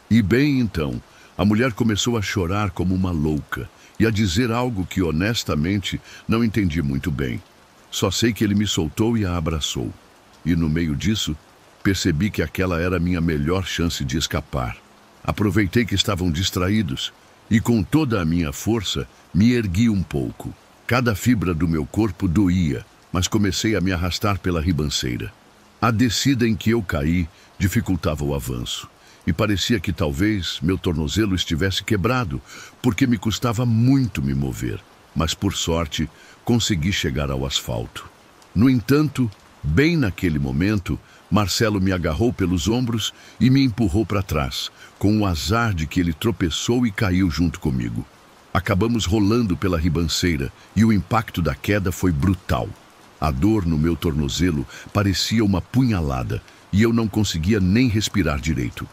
E bem então, a mulher começou a chorar como uma louca e a dizer algo que, honestamente, não entendi muito bem. Só sei que ele me soltou e a abraçou. E no meio disso, percebi que aquela era a minha melhor chance de escapar. Aproveitei que estavam distraídos e, com toda a minha força, me ergui um pouco. Cada fibra do meu corpo doía, mas comecei a me arrastar pela ribanceira. A descida em que eu caí dificultava o avanço, e parecia que talvez meu tornozelo estivesse quebrado, porque me custava muito me mover, mas por sorte consegui chegar ao asfalto. No entanto, bem naquele momento, Marcelo me agarrou pelos ombros e me empurrou para trás, com o azar de que ele tropeçou e caiu junto comigo. Acabamos rolando pela ribanceira e o impacto da queda foi brutal. A dor no meu tornozelo parecia uma punhalada e eu não conseguia nem respirar direito.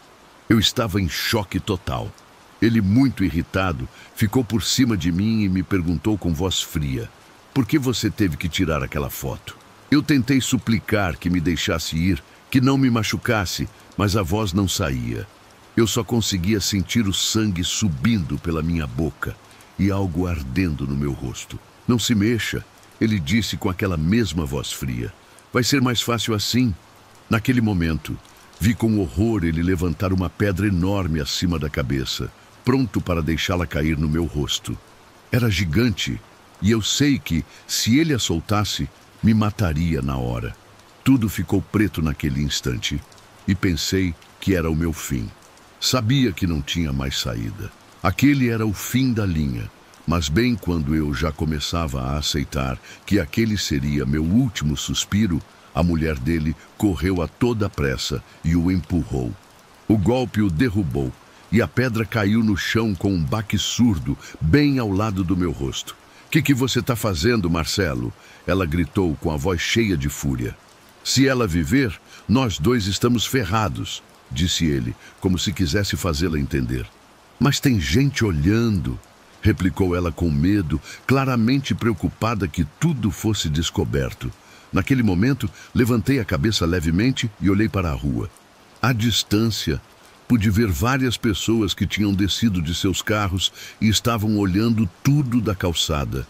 Eu estava em choque total. Ele, muito irritado, ficou por cima de mim e me perguntou com voz fria: "Por que você teve que tirar aquela foto?" Eu tentei suplicar que me deixasse ir, que não me machucasse, mas a voz não saía. Eu só conseguia sentir o sangue subindo pela minha boca e algo ardendo no meu rosto. "Não se mexa", ele disse com aquela mesma voz fria. "Vai ser mais fácil assim." Naquele momento, vi com horror ele levantar uma pedra enorme acima da cabeça, pronto para deixá-la cair no meu rosto. Era gigante, e eu sei que, se ele a soltasse, me mataria na hora. Tudo ficou preto naquele instante, e pensei que era o meu fim. Sabia que não tinha mais saída. Aquele era o fim da linha, mas bem quando eu já começava a aceitar que aquele seria meu último suspiro, a mulher dele correu a toda pressa e o empurrou. O golpe o derrubou, e a pedra caiu no chão com um baque surdo, bem ao lado do meu rosto. Que você está fazendo, Marcelo?" Ela gritou com a voz cheia de fúria. "Se ela viver, nós dois estamos ferrados", disse ele, como se quisesse fazê-la entender. "Mas tem gente olhando", replicou ela com medo, claramente preocupada que tudo fosse descoberto. Naquele momento, levantei a cabeça levemente e olhei para a rua. À distância, pude ver várias pessoas que tinham descido de seus carros e estavam olhando tudo da calçada.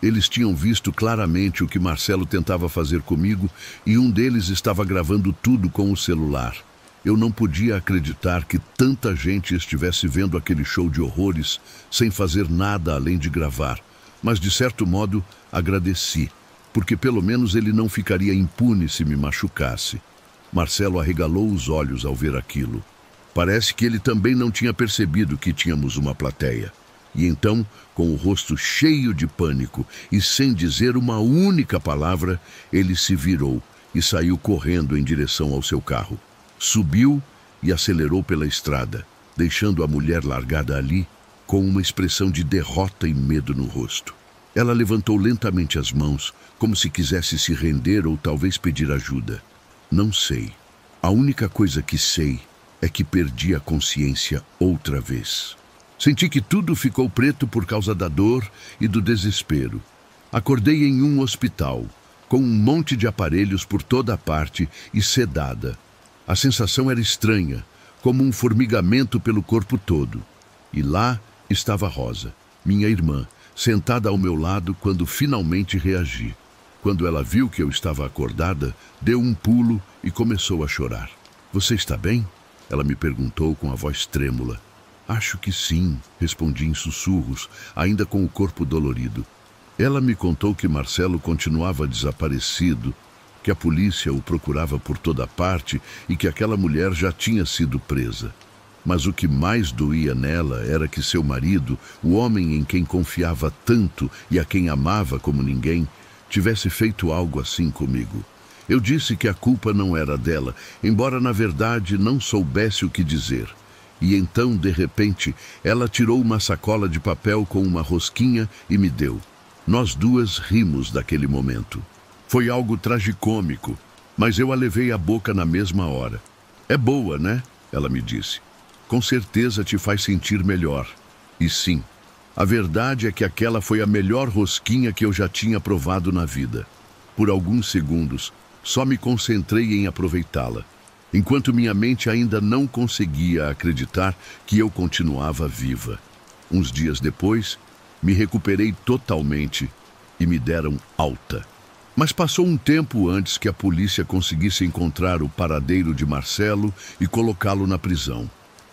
Eles tinham visto claramente o que Marcelo tentava fazer comigo e um deles estava gravando tudo com o celular. Eu não podia acreditar que tanta gente estivesse vendo aquele show de horrores sem fazer nada além de gravar, mas de certo modo agradeci, porque pelo menos ele não ficaria impune se me machucasse. Marcelo arregalou os olhos ao ver aquilo. Parece que ele também não tinha percebido que tínhamos uma plateia. E então, com o rosto cheio de pânico e sem dizer uma única palavra, ele se virou e saiu correndo em direção ao seu carro. Subiu e acelerou pela estrada, deixando a mulher largada ali com uma expressão de derrota e medo no rosto. Ela levantou lentamente as mãos, como se quisesse se render ou talvez pedir ajuda. Não sei. A única coisa que sei é que perdi a consciência outra vez. Senti que tudo ficou preto por causa da dor e do desespero. Acordei em um hospital, com um monte de aparelhos por toda a parte e sedada. A sensação era estranha, como um formigamento pelo corpo todo. E lá estava Rosa, minha irmã, sentada ao meu lado quando finalmente reagi. Quando ela viu que eu estava acordada, deu um pulo e começou a chorar. "Você está bem?" Ela me perguntou com a voz trêmula. "Acho que sim", respondi em sussurros, ainda com o corpo dolorido. Ela me contou que Marcelo continuava desaparecido, que a polícia o procurava por toda parte e que aquela mulher já tinha sido presa. Mas o que mais doía nela era que seu marido, o homem em quem confiava tanto e a quem amava como ninguém, tivesse feito algo assim comigo. Eu disse que a culpa não era dela, embora na verdade não soubesse o que dizer. E então, de repente, ela tirou uma sacola de papel com uma rosquinha e me deu. Nós duas rimos daquele momento. Foi algo tragicômico, mas eu a levei à boca na mesma hora. "É boa, né?" ela me disse. "Com certeza te faz sentir melhor." E sim, a verdade é que aquela foi a melhor rosquinha que eu já tinha provado na vida. Por alguns segundos, só me concentrei em aproveitá-la, enquanto minha mente ainda não conseguia acreditar que eu continuava viva. Uns dias depois, me recuperei totalmente e me deram alta. Mas passou um tempo antes que a polícia conseguisse encontrar o paradeiro de Marcelo e colocá-lo na prisão.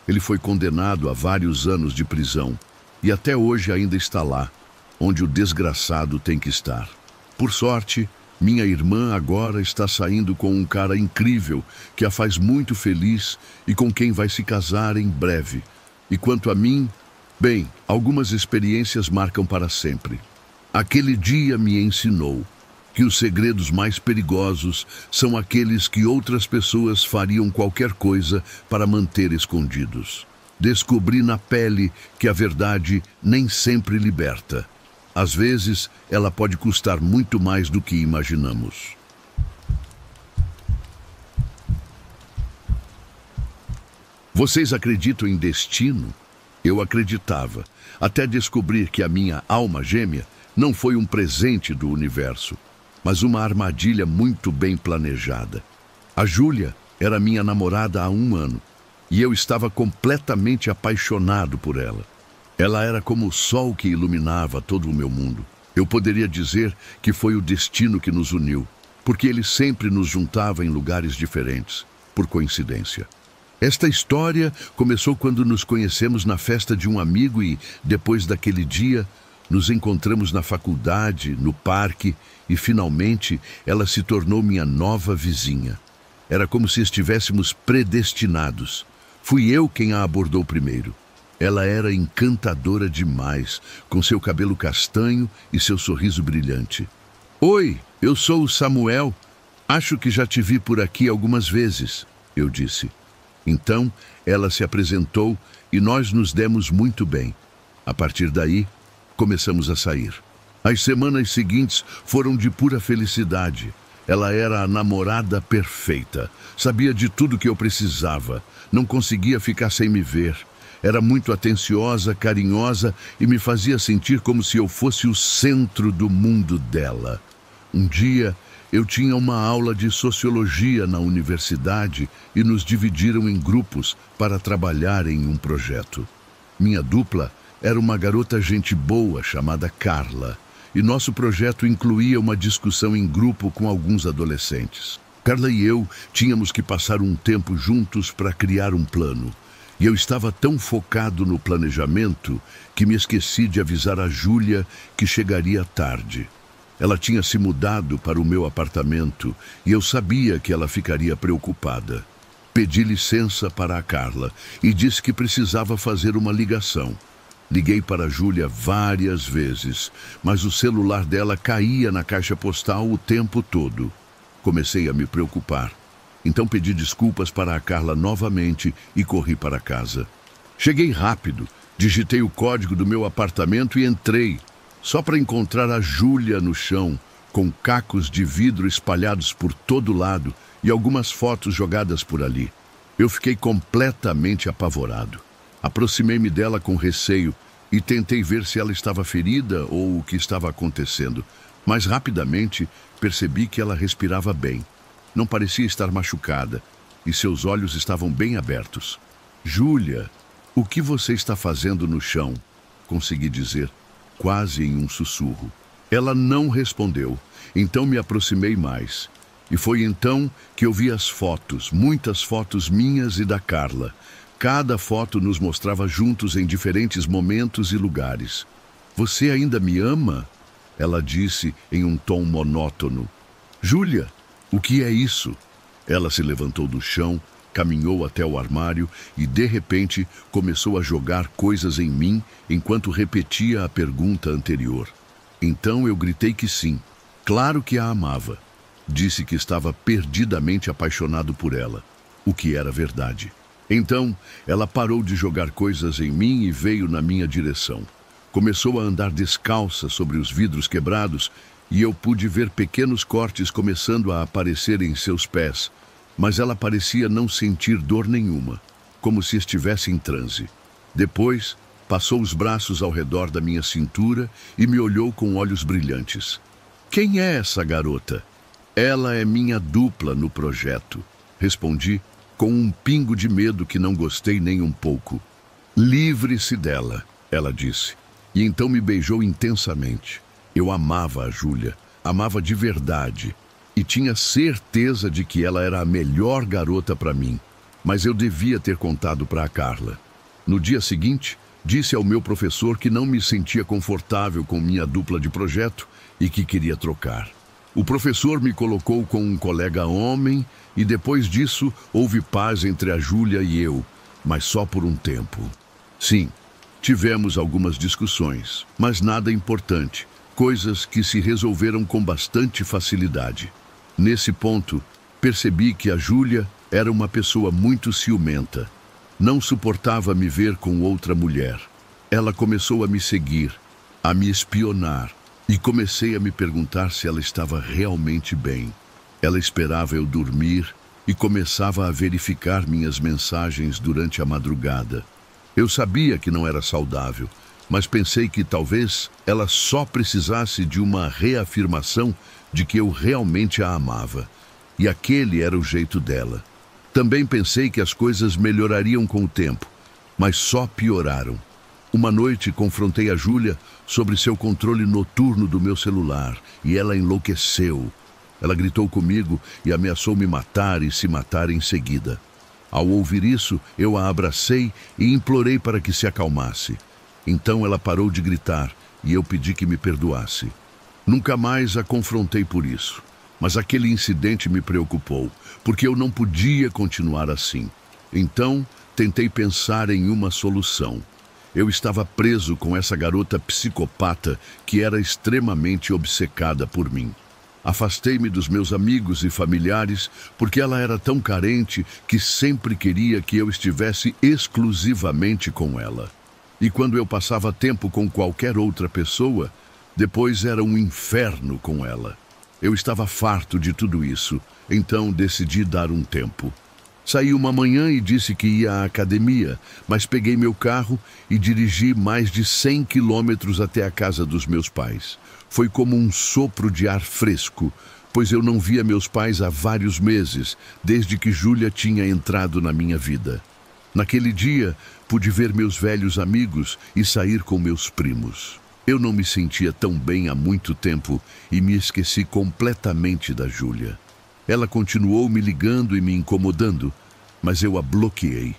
Ele foi condenado a vários anos de prisão e até hoje ainda está lá, onde o desgraçado tem que estar. Por sorte, minha irmã agora está saindo com um cara incrível que a faz muito feliz e com quem vai se casar em breve. E quanto a mim, bem, algumas experiências marcam para sempre. Aquele dia me ensinou que os segredos mais perigosos são aqueles que outras pessoas fariam qualquer coisa para manter escondidos. Descobri na pele que a verdade nem sempre liberta. Às vezes, ela pode custar muito mais do que imaginamos. Vocês acreditam em destino? Eu acreditava, até descobrir que a minha alma gêmea não foi um presente do universo, mas uma armadilha muito bem planejada. A Júlia era minha namorada há 1 ano, e eu estava completamente apaixonado por ela. Ela era como o sol que iluminava todo o meu mundo. Eu poderia dizer que foi o destino que nos uniu, porque ele sempre nos juntava em lugares diferentes, por coincidência. Esta história começou quando nos conhecemos na festa de um amigo e, depois daquele dia, nos encontramos na faculdade, no parque, e finalmente ela se tornou minha nova vizinha. Era como se estivéssemos predestinados. Fui eu quem a abordou primeiro. Ela era encantadora demais, com seu cabelo castanho e seu sorriso brilhante. "Oi, eu sou o Samuel. Acho que já te vi por aqui algumas vezes", eu disse. Então, ela se apresentou e nós nos demos muito bem. A partir daí, começamos a sair. As semanas seguintes foram de pura felicidade. Ela era a namorada perfeita. Sabia de tudo que eu precisava. Não conseguia ficar sem me ver. Era muito atenciosa, carinhosa e me fazia sentir como se eu fosse o centro do mundo dela. Um dia, eu tinha uma aula de sociologia na universidade e nos dividiram em grupos para trabalhar em um projeto. Minha dupla era uma garota gente boa chamada Carla, e nosso projeto incluía uma discussão em grupo com alguns adolescentes. Carla e eu tínhamos que passar um tempo juntos para criar um plano, e eu estava tão focado no planejamento que me esqueci de avisar a Júlia que chegaria tarde. Ela tinha se mudado para o meu apartamento e eu sabia que ela ficaria preocupada. Pedi licença para a Carla e disse que precisava fazer uma ligação. Liguei para a Júlia várias vezes, mas o celular dela caía na caixa postal o tempo todo. Comecei a me preocupar. Então pedi desculpas para a Carla novamente e corri para casa. Cheguei rápido, digitei o código do meu apartamento e entrei, só para encontrar a Júlia no chão, com cacos de vidro espalhados por todo lado e algumas fotos jogadas por ali. Eu fiquei completamente apavorado. Aproximei-me dela com receio e tentei ver se ela estava ferida ou o que estava acontecendo, mas rapidamente percebi que ela respirava bem. Não parecia estar machucada e seus olhos estavam bem abertos. "Júlia, o que você está fazendo no chão?", consegui dizer. quase em um sussurro. Ela não respondeu, então me aproximei mais. E foi então que eu vi as fotos, muitas fotos minhas e da Carla. Cada foto nos mostrava juntos em diferentes momentos e lugares. Você ainda me ama? Ela disse em um tom monótono. Júlia, o que é isso? Ela se levantou do chão, caminhou até o armário e, de repente, começou a jogar coisas em mim enquanto repetia a pergunta anterior. Então eu gritei que sim, claro que a amava. Disse que estava perdidamente apaixonado por ela, o que era verdade. Então, ela parou de jogar coisas em mim e veio na minha direção. Começou a andar descalça sobre os vidros quebrados e eu pude ver pequenos cortes começando a aparecer em seus pés, mas ela parecia não sentir dor nenhuma, como se estivesse em transe. Depois, passou os braços ao redor da minha cintura e me olhou com olhos brilhantes. Quem é essa garota? Ela é minha dupla no projeto, respondi com um pingo de medo que não gostei nem um pouco. Livre-se dela, ela disse, e então me beijou intensamente. Eu amava a Júlia, amava de verdade, e tinha certeza de que ela era a melhor garota para mim, mas eu devia ter contado para a Carla. No dia seguinte, disse ao meu professor que não me sentia confortável com minha dupla de projeto e que queria trocar. O professor me colocou com um colega homem e depois disso houve paz entre a Júlia e eu, mas só por um tempo. Sim, tivemos algumas discussões, mas nada importante, coisas que se resolveram com bastante facilidade. Nesse ponto, percebi que a Júlia era uma pessoa muito ciumenta. Não suportava me ver com outra mulher. Ela começou a me seguir, a me espionar, e comecei a me perguntar se ela estava realmente bem. Ela esperava eu dormir e começava a verificar minhas mensagens durante a madrugada. Eu sabia que não era saudável, mas pensei que talvez ela só precisasse de uma reafirmação de que eu realmente a amava. E aquele era o jeito dela. Também pensei que as coisas melhorariam com o tempo, mas só pioraram. Uma noite confrontei a Júlia sobre seu controle noturno do meu celular e ela enlouqueceu. Ela gritou comigo e ameaçou me matar e se matar em seguida. Ao ouvir isso, eu a abracei e implorei para que se acalmasse. Então ela parou de gritar e eu pedi que me perdoasse. Nunca mais a confrontei por isso, mas aquele incidente me preocupou, porque eu não podia continuar assim. Então, tentei pensar em uma solução. Eu estava preso com essa garota psicopata que era extremamente obcecada por mim. Afastei-me dos meus amigos e familiares porque ela era tão carente que sempre queria que eu estivesse exclusivamente com ela. E quando eu passava tempo com qualquer outra pessoa, depois era um inferno com ela. Eu estava farto de tudo isso, então decidi dar um tempo. Saí uma manhã e disse que ia à academia, mas peguei meu carro e dirigi mais de 100 quilômetros até a casa dos meus pais. Foi como um sopro de ar fresco, pois eu não via meus pais há vários meses, desde que Júlia tinha entrado na minha vida. Naquele dia, pude ver meus velhos amigos e sair com meus primos. Eu não me sentia tão bem há muito tempo e me esqueci completamente da Júlia. Ela continuou me ligando e me incomodando, mas eu a bloqueei.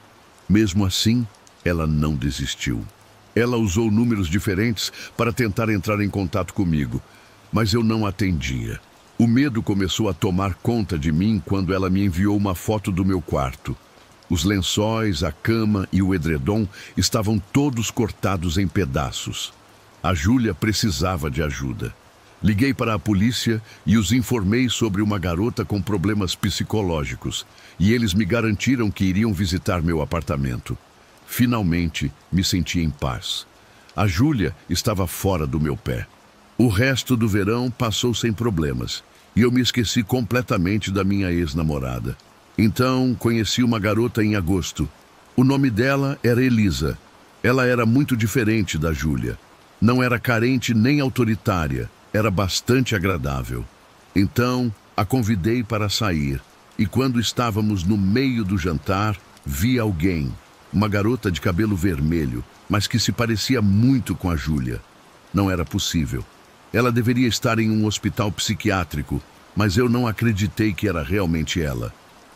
Mesmo assim, ela não desistiu. Ela usou números diferentes para tentar entrar em contato comigo, mas eu não atendia. O medo começou a tomar conta de mim quando ela me enviou uma foto do meu quarto. Os lençóis, a cama e o edredom estavam todos cortados em pedaços. A Júlia precisava de ajuda. Liguei para a polícia e os informei sobre uma garota com problemas psicológicos, e eles me garantiram que iriam visitar meu apartamento. Finalmente, me senti em paz. A Júlia estava fora do meu pé. O resto do verão passou sem problemas, e eu me esqueci completamente da minha ex-namorada. Então, conheci uma garota em agosto. O nome dela era Elisa. Ela era muito diferente da Júlia. Não era carente nem autoritária. Era bastante agradável. Então, a convidei para sair, e quando estávamos no meio do jantar, vi alguém, uma garota de cabelo vermelho, mas que se parecia muito com a Júlia. Não era possível. Ela deveria estar em um hospital psiquiátrico, mas eu não acreditei que era realmente ela.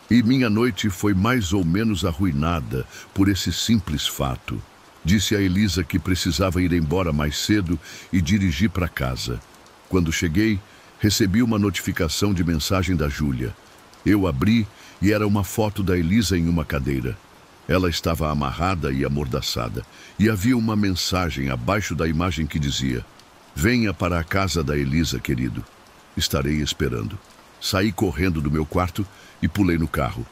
E minha noite foi mais ou menos arruinada por esse simples fato. Disse a Elisa que precisava ir embora mais cedo e dirigir para casa. Quando cheguei, recebi uma notificação de mensagem da Júlia. Eu abri e era uma foto da Elisa em uma cadeira. Ela estava amarrada e amordaçada, e havia uma mensagem abaixo da imagem que dizia: "Venha para a casa da Elisa, querido. Estarei esperando." Saí correndo do meu quarto e pulei no carro.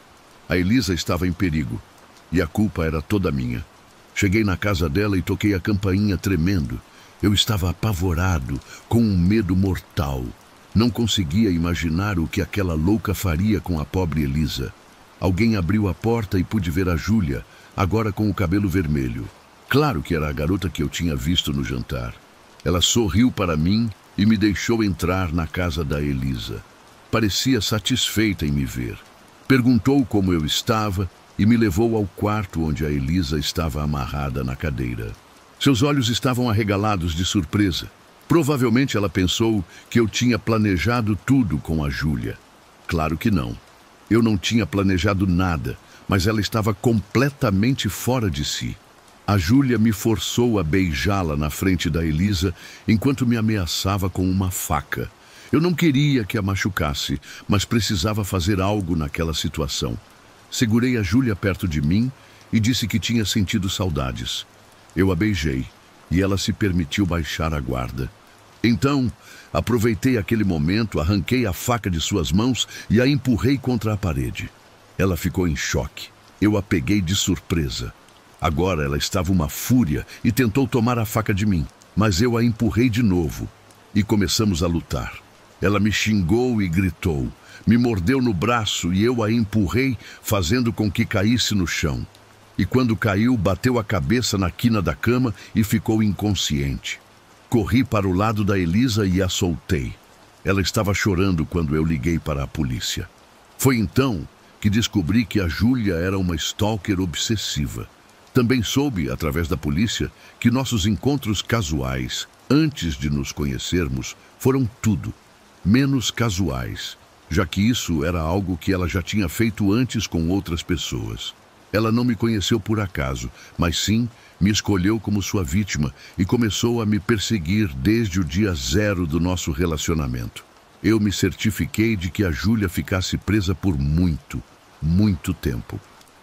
A Elisa estava em perigo, e a culpa era toda minha. Cheguei na casa dela e toquei a campainha tremendo. Eu estava apavorado, com um medo mortal. Não conseguia imaginar o que aquela louca faria com a pobre Elisa. Alguém abriu a porta e pude ver a Júlia, agora com o cabelo vermelho. Claro que era a garota que eu tinha visto no jantar. Ela sorriu para mim e me deixou entrar na casa da Elisa. Parecia satisfeita em me ver. Perguntou como eu estava e me levou ao quarto onde a Elisa estava amarrada na cadeira. Seus olhos estavam arregalados de surpresa. Provavelmente ela pensou que eu tinha planejado tudo com a Júlia. Claro que não. Eu não tinha planejado nada, mas ela estava completamente fora de si. A Júlia me forçou a beijá-la na frente da Elisa enquanto me ameaçava com uma faca. Eu não queria que a machucasse, mas precisava fazer algo naquela situação. Segurei a Júlia perto de mim e disse que tinha sentido saudades. Eu a beijei e ela se permitiu baixar a guarda. Então, aproveitei aquele momento, arranquei a faca de suas mãos e a empurrei contra a parede. Ela ficou em choque. Eu a peguei de surpresa. Agora ela estava uma fúria e tentou tomar a faca de mim, mas eu a empurrei de novo e começamos a lutar. Ela me xingou e gritou, me mordeu no braço e eu a empurrei, fazendo com que caísse no chão. E quando caiu, bateu a cabeça na quina da cama e ficou inconsciente. Corri para o lado da Elisa e a soltei. Ela estava chorando quando eu liguei para a polícia. Foi então que descobri que a Júlia era uma stalker obsessiva. Também soube, através da polícia, que nossos encontros casuais, antes de nos conhecermos, foram tudo, menos casuais, já que isso era algo que ela já tinha feito antes com outras pessoas. Ela não me conheceu por acaso, mas sim me escolheu como sua vítima e começou a me perseguir desde o dia zero do nosso relacionamento. Eu me certifiquei de que a Júlia ficasse presa por muito, muito tempo.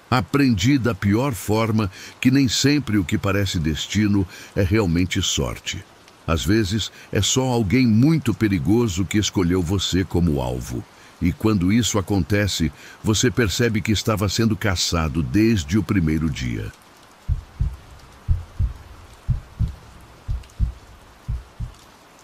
Aprendi da pior forma que nem sempre o que parece destino é realmente sorte. Às vezes, é só alguém muito perigoso que escolheu você como alvo. E quando isso acontece, você percebe que estava sendo caçado desde o primeiro dia.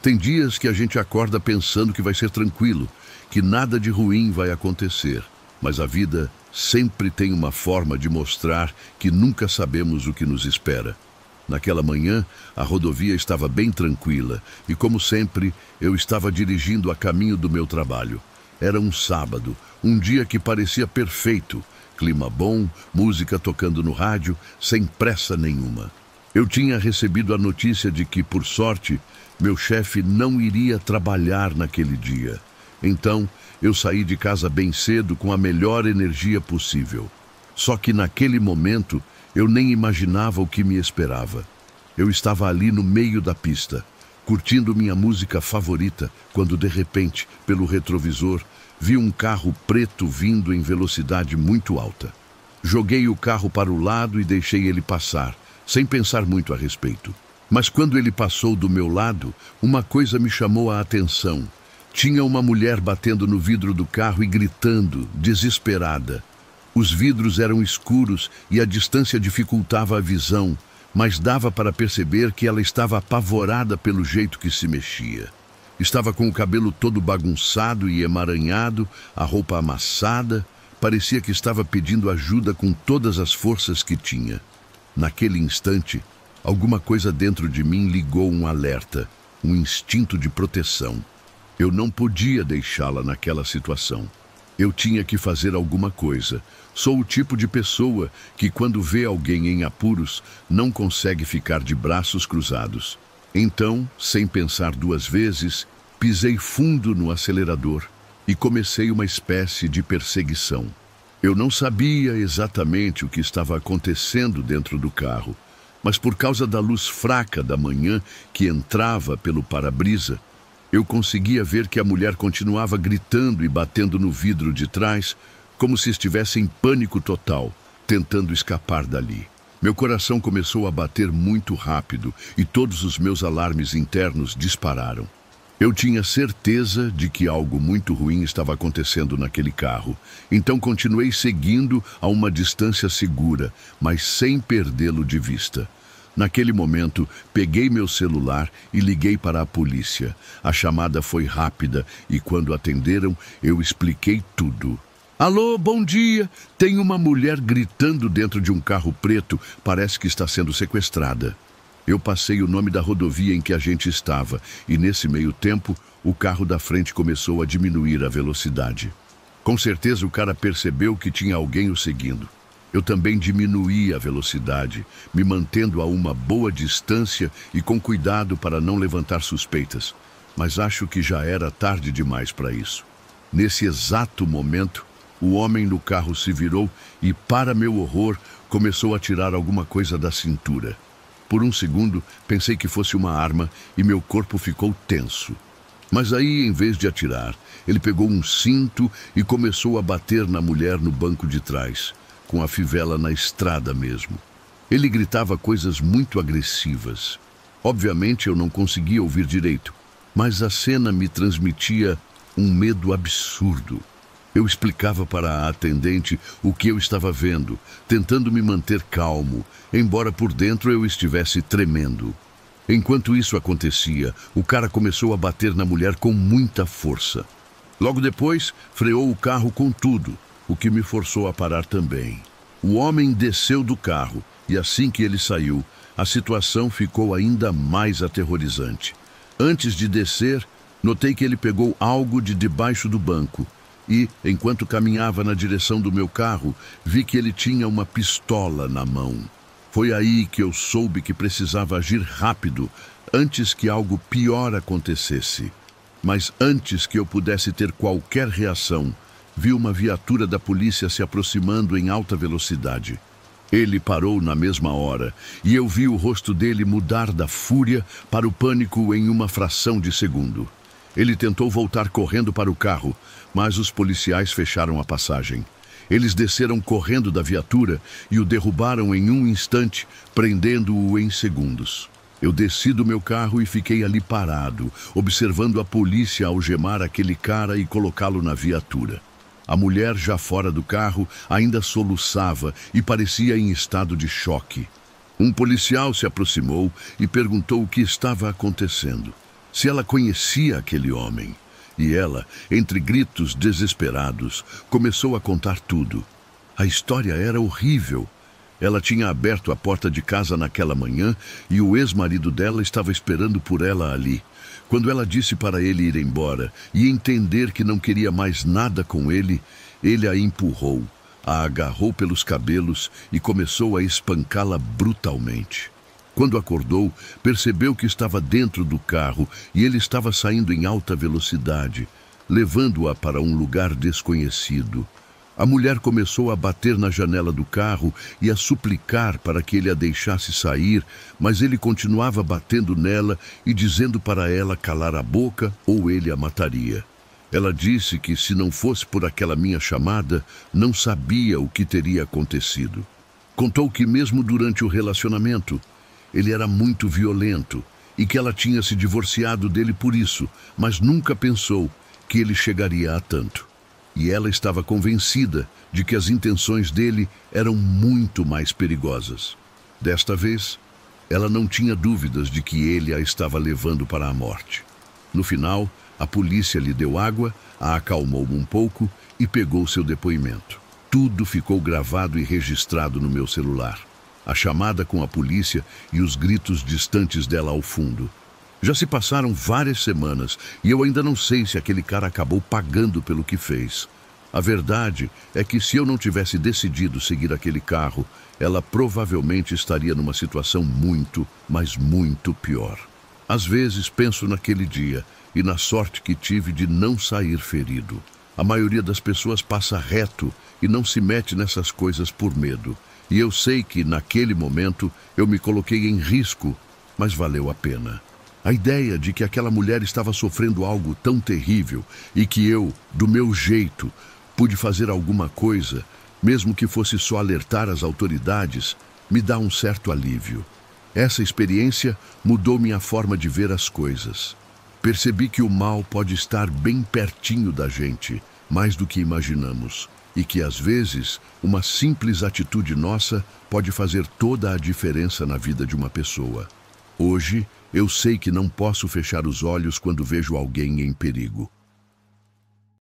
Tem dias que a gente acorda pensando que vai ser tranquilo, que nada de ruim vai acontecer. Mas a vida sempre tem uma forma de mostrar que nunca sabemos o que nos espera. Naquela manhã, a rodovia estava bem tranquila e, como sempre, eu estava dirigindo a caminho do meu trabalho. Era um sábado, um dia que parecia perfeito. Clima bom, música tocando no rádio, sem pressa nenhuma. Eu tinha recebido a notícia de que, por sorte, meu chefe não iria trabalhar naquele dia. Então, eu saí de casa bem cedo com a melhor energia possível. Só que naquele momento, eu nem imaginava o que me esperava. Eu estava ali no meio da pista, curtindo minha música favorita, quando de repente, pelo retrovisor, vi um carro preto vindo em velocidade muito alta. Joguei o carro para o lado e deixei ele passar, sem pensar muito a respeito. Mas quando ele passou do meu lado, uma coisa me chamou a atenção. Tinha uma mulher batendo no vidro do carro e gritando, desesperada. Os vidros eram escuros e a distância dificultava a visão, mas dava para perceber que ela estava apavorada pelo jeito que se mexia. Estava com o cabelo todo bagunçado e emaranhado, a roupa amassada, parecia que estava pedindo ajuda com todas as forças que tinha. Naquele instante, alguma coisa dentro de mim ligou um alerta, um instinto de proteção. Eu não podia deixá-la naquela situação. Eu tinha que fazer alguma coisa. Sou o tipo de pessoa que, quando vê alguém em apuros, não consegue ficar de braços cruzados. Então, sem pensar duas vezes, pisei fundo no acelerador e comecei uma espécie de perseguição. Eu não sabia exatamente o que estava acontecendo dentro do carro, mas por causa da luz fraca da manhã que entrava pelo para-brisa, eu conseguia ver que a mulher continuava gritando e batendo no vidro de trás, como se estivesse em pânico total, tentando escapar dali. Meu coração começou a bater muito rápido e todos os meus alarmes internos dispararam. Eu tinha certeza de que algo muito ruim estava acontecendo naquele carro, então continuei seguindo a uma distância segura, mas sem perdê-lo de vista. Naquele momento, peguei meu celular e liguei para a polícia. A chamada foi rápida e quando atenderam, eu expliquei tudo. Alô, bom dia! Tem uma mulher gritando dentro de um carro preto, parece que está sendo sequestrada. Eu passei o nome da rodovia em que a gente estava e nesse meio tempo, o carro da frente começou a diminuir a velocidade. Com certeza o cara percebeu que tinha alguém o seguindo. Eu também diminuí a velocidade, me mantendo a uma boa distância e com cuidado para não levantar suspeitas. Mas acho que já era tarde demais para isso. Nesse exato momento, o homem no carro se virou e, para meu horror, começou a tirar alguma coisa da cintura. Por um segundo, pensei que fosse uma arma e meu corpo ficou tenso. Mas aí, em vez de atirar, ele pegou um cinto e começou a bater na mulher no banco de trás, com a fivela na estrada mesmo. Ele gritava coisas muito agressivas. Obviamente eu não conseguia ouvir direito, mas a cena me transmitia um medo absurdo. Eu explicava para a atendente o que eu estava vendo, tentando me manter calmo, embora por dentro eu estivesse tremendo. Enquanto isso acontecia, o cara começou a bater na mulher com muita força. Logo depois, freou o carro com tudo, o que me forçou a parar também. O homem desceu do carro e assim que ele saiu, a situação ficou ainda mais aterrorizante. Antes de descer, notei que ele pegou algo de debaixo do banco e, enquanto caminhava na direção do meu carro, vi que ele tinha uma pistola na mão. Foi aí que eu soube que precisava agir rápido, antes que algo pior acontecesse. Mas antes que eu pudesse ter qualquer reação, vi uma viatura da polícia se aproximando em alta velocidade. Ele parou na mesma hora e eu vi o rosto dele mudar da fúria para o pânico em uma fração de segundo. Ele tentou voltar correndo para o carro, mas os policiais fecharam a passagem. Eles desceram correndo da viatura e o derrubaram em um instante, prendendo-o em segundos. Eu desci do meu carro e fiquei ali parado, observando a polícia algemar aquele cara e colocá-lo na viatura. A mulher, já fora do carro, ainda soluçava e parecia em estado de choque. Um policial se aproximou e perguntou o que estava acontecendo, se ela conhecia aquele homem. E ela, entre gritos desesperados, começou a contar tudo. A história era horrível. Ela tinha aberto a porta de casa naquela manhã e o ex-marido dela estava esperando por ela ali. Quando ela disse para ele ir embora e entender que não queria mais nada com ele, ele a empurrou, a agarrou pelos cabelos e começou a espancá-la brutalmente. Quando acordou, percebeu que estava dentro do carro e ele estava saindo em alta velocidade, levando-a para um lugar desconhecido. A mulher começou a bater na janela do carro e a suplicar para que ele a deixasse sair, mas ele continuava batendo nela e dizendo para ela calar a boca ou ele a mataria. Ela disse que se não fosse por aquela minha chamada, não sabia o que teria acontecido. Contou que mesmo durante o relacionamento, ele era muito violento e que ela tinha se divorciado dele por isso, mas nunca pensou que ele chegaria a tanto. E ela estava convencida de que as intenções dele eram muito mais perigosas. Desta vez, ela não tinha dúvidas de que ele a estava levando para a morte. No final, a polícia lhe deu água, a acalmou um pouco e pegou seu depoimento. Tudo ficou gravado e registrado no meu celular. A chamada com a polícia e os gritos distantes dela ao fundo. Já se passaram várias semanas e eu ainda não sei se aquele cara acabou pagando pelo que fez. A verdade é que se eu não tivesse decidido seguir aquele carro, ela provavelmente estaria numa situação muito, mas muito pior. Às vezes penso naquele dia e na sorte que tive de não sair ferido. A maioria das pessoas passa reto e não se mete nessas coisas por medo. E eu sei que, naquele momento, eu me coloquei em risco, mas valeu a pena. A ideia de que aquela mulher estava sofrendo algo tão terrível e que eu, do meu jeito, pude fazer alguma coisa, mesmo que fosse só alertar as autoridades, me dá um certo alívio. Essa experiência mudou minha forma de ver as coisas. Percebi que o mal pode estar bem pertinho da gente, mais do que imaginamos, e que, às vezes, uma simples atitude nossa pode fazer toda a diferença na vida de uma pessoa. Hoje, eu sei que não posso fechar os olhos quando vejo alguém em perigo.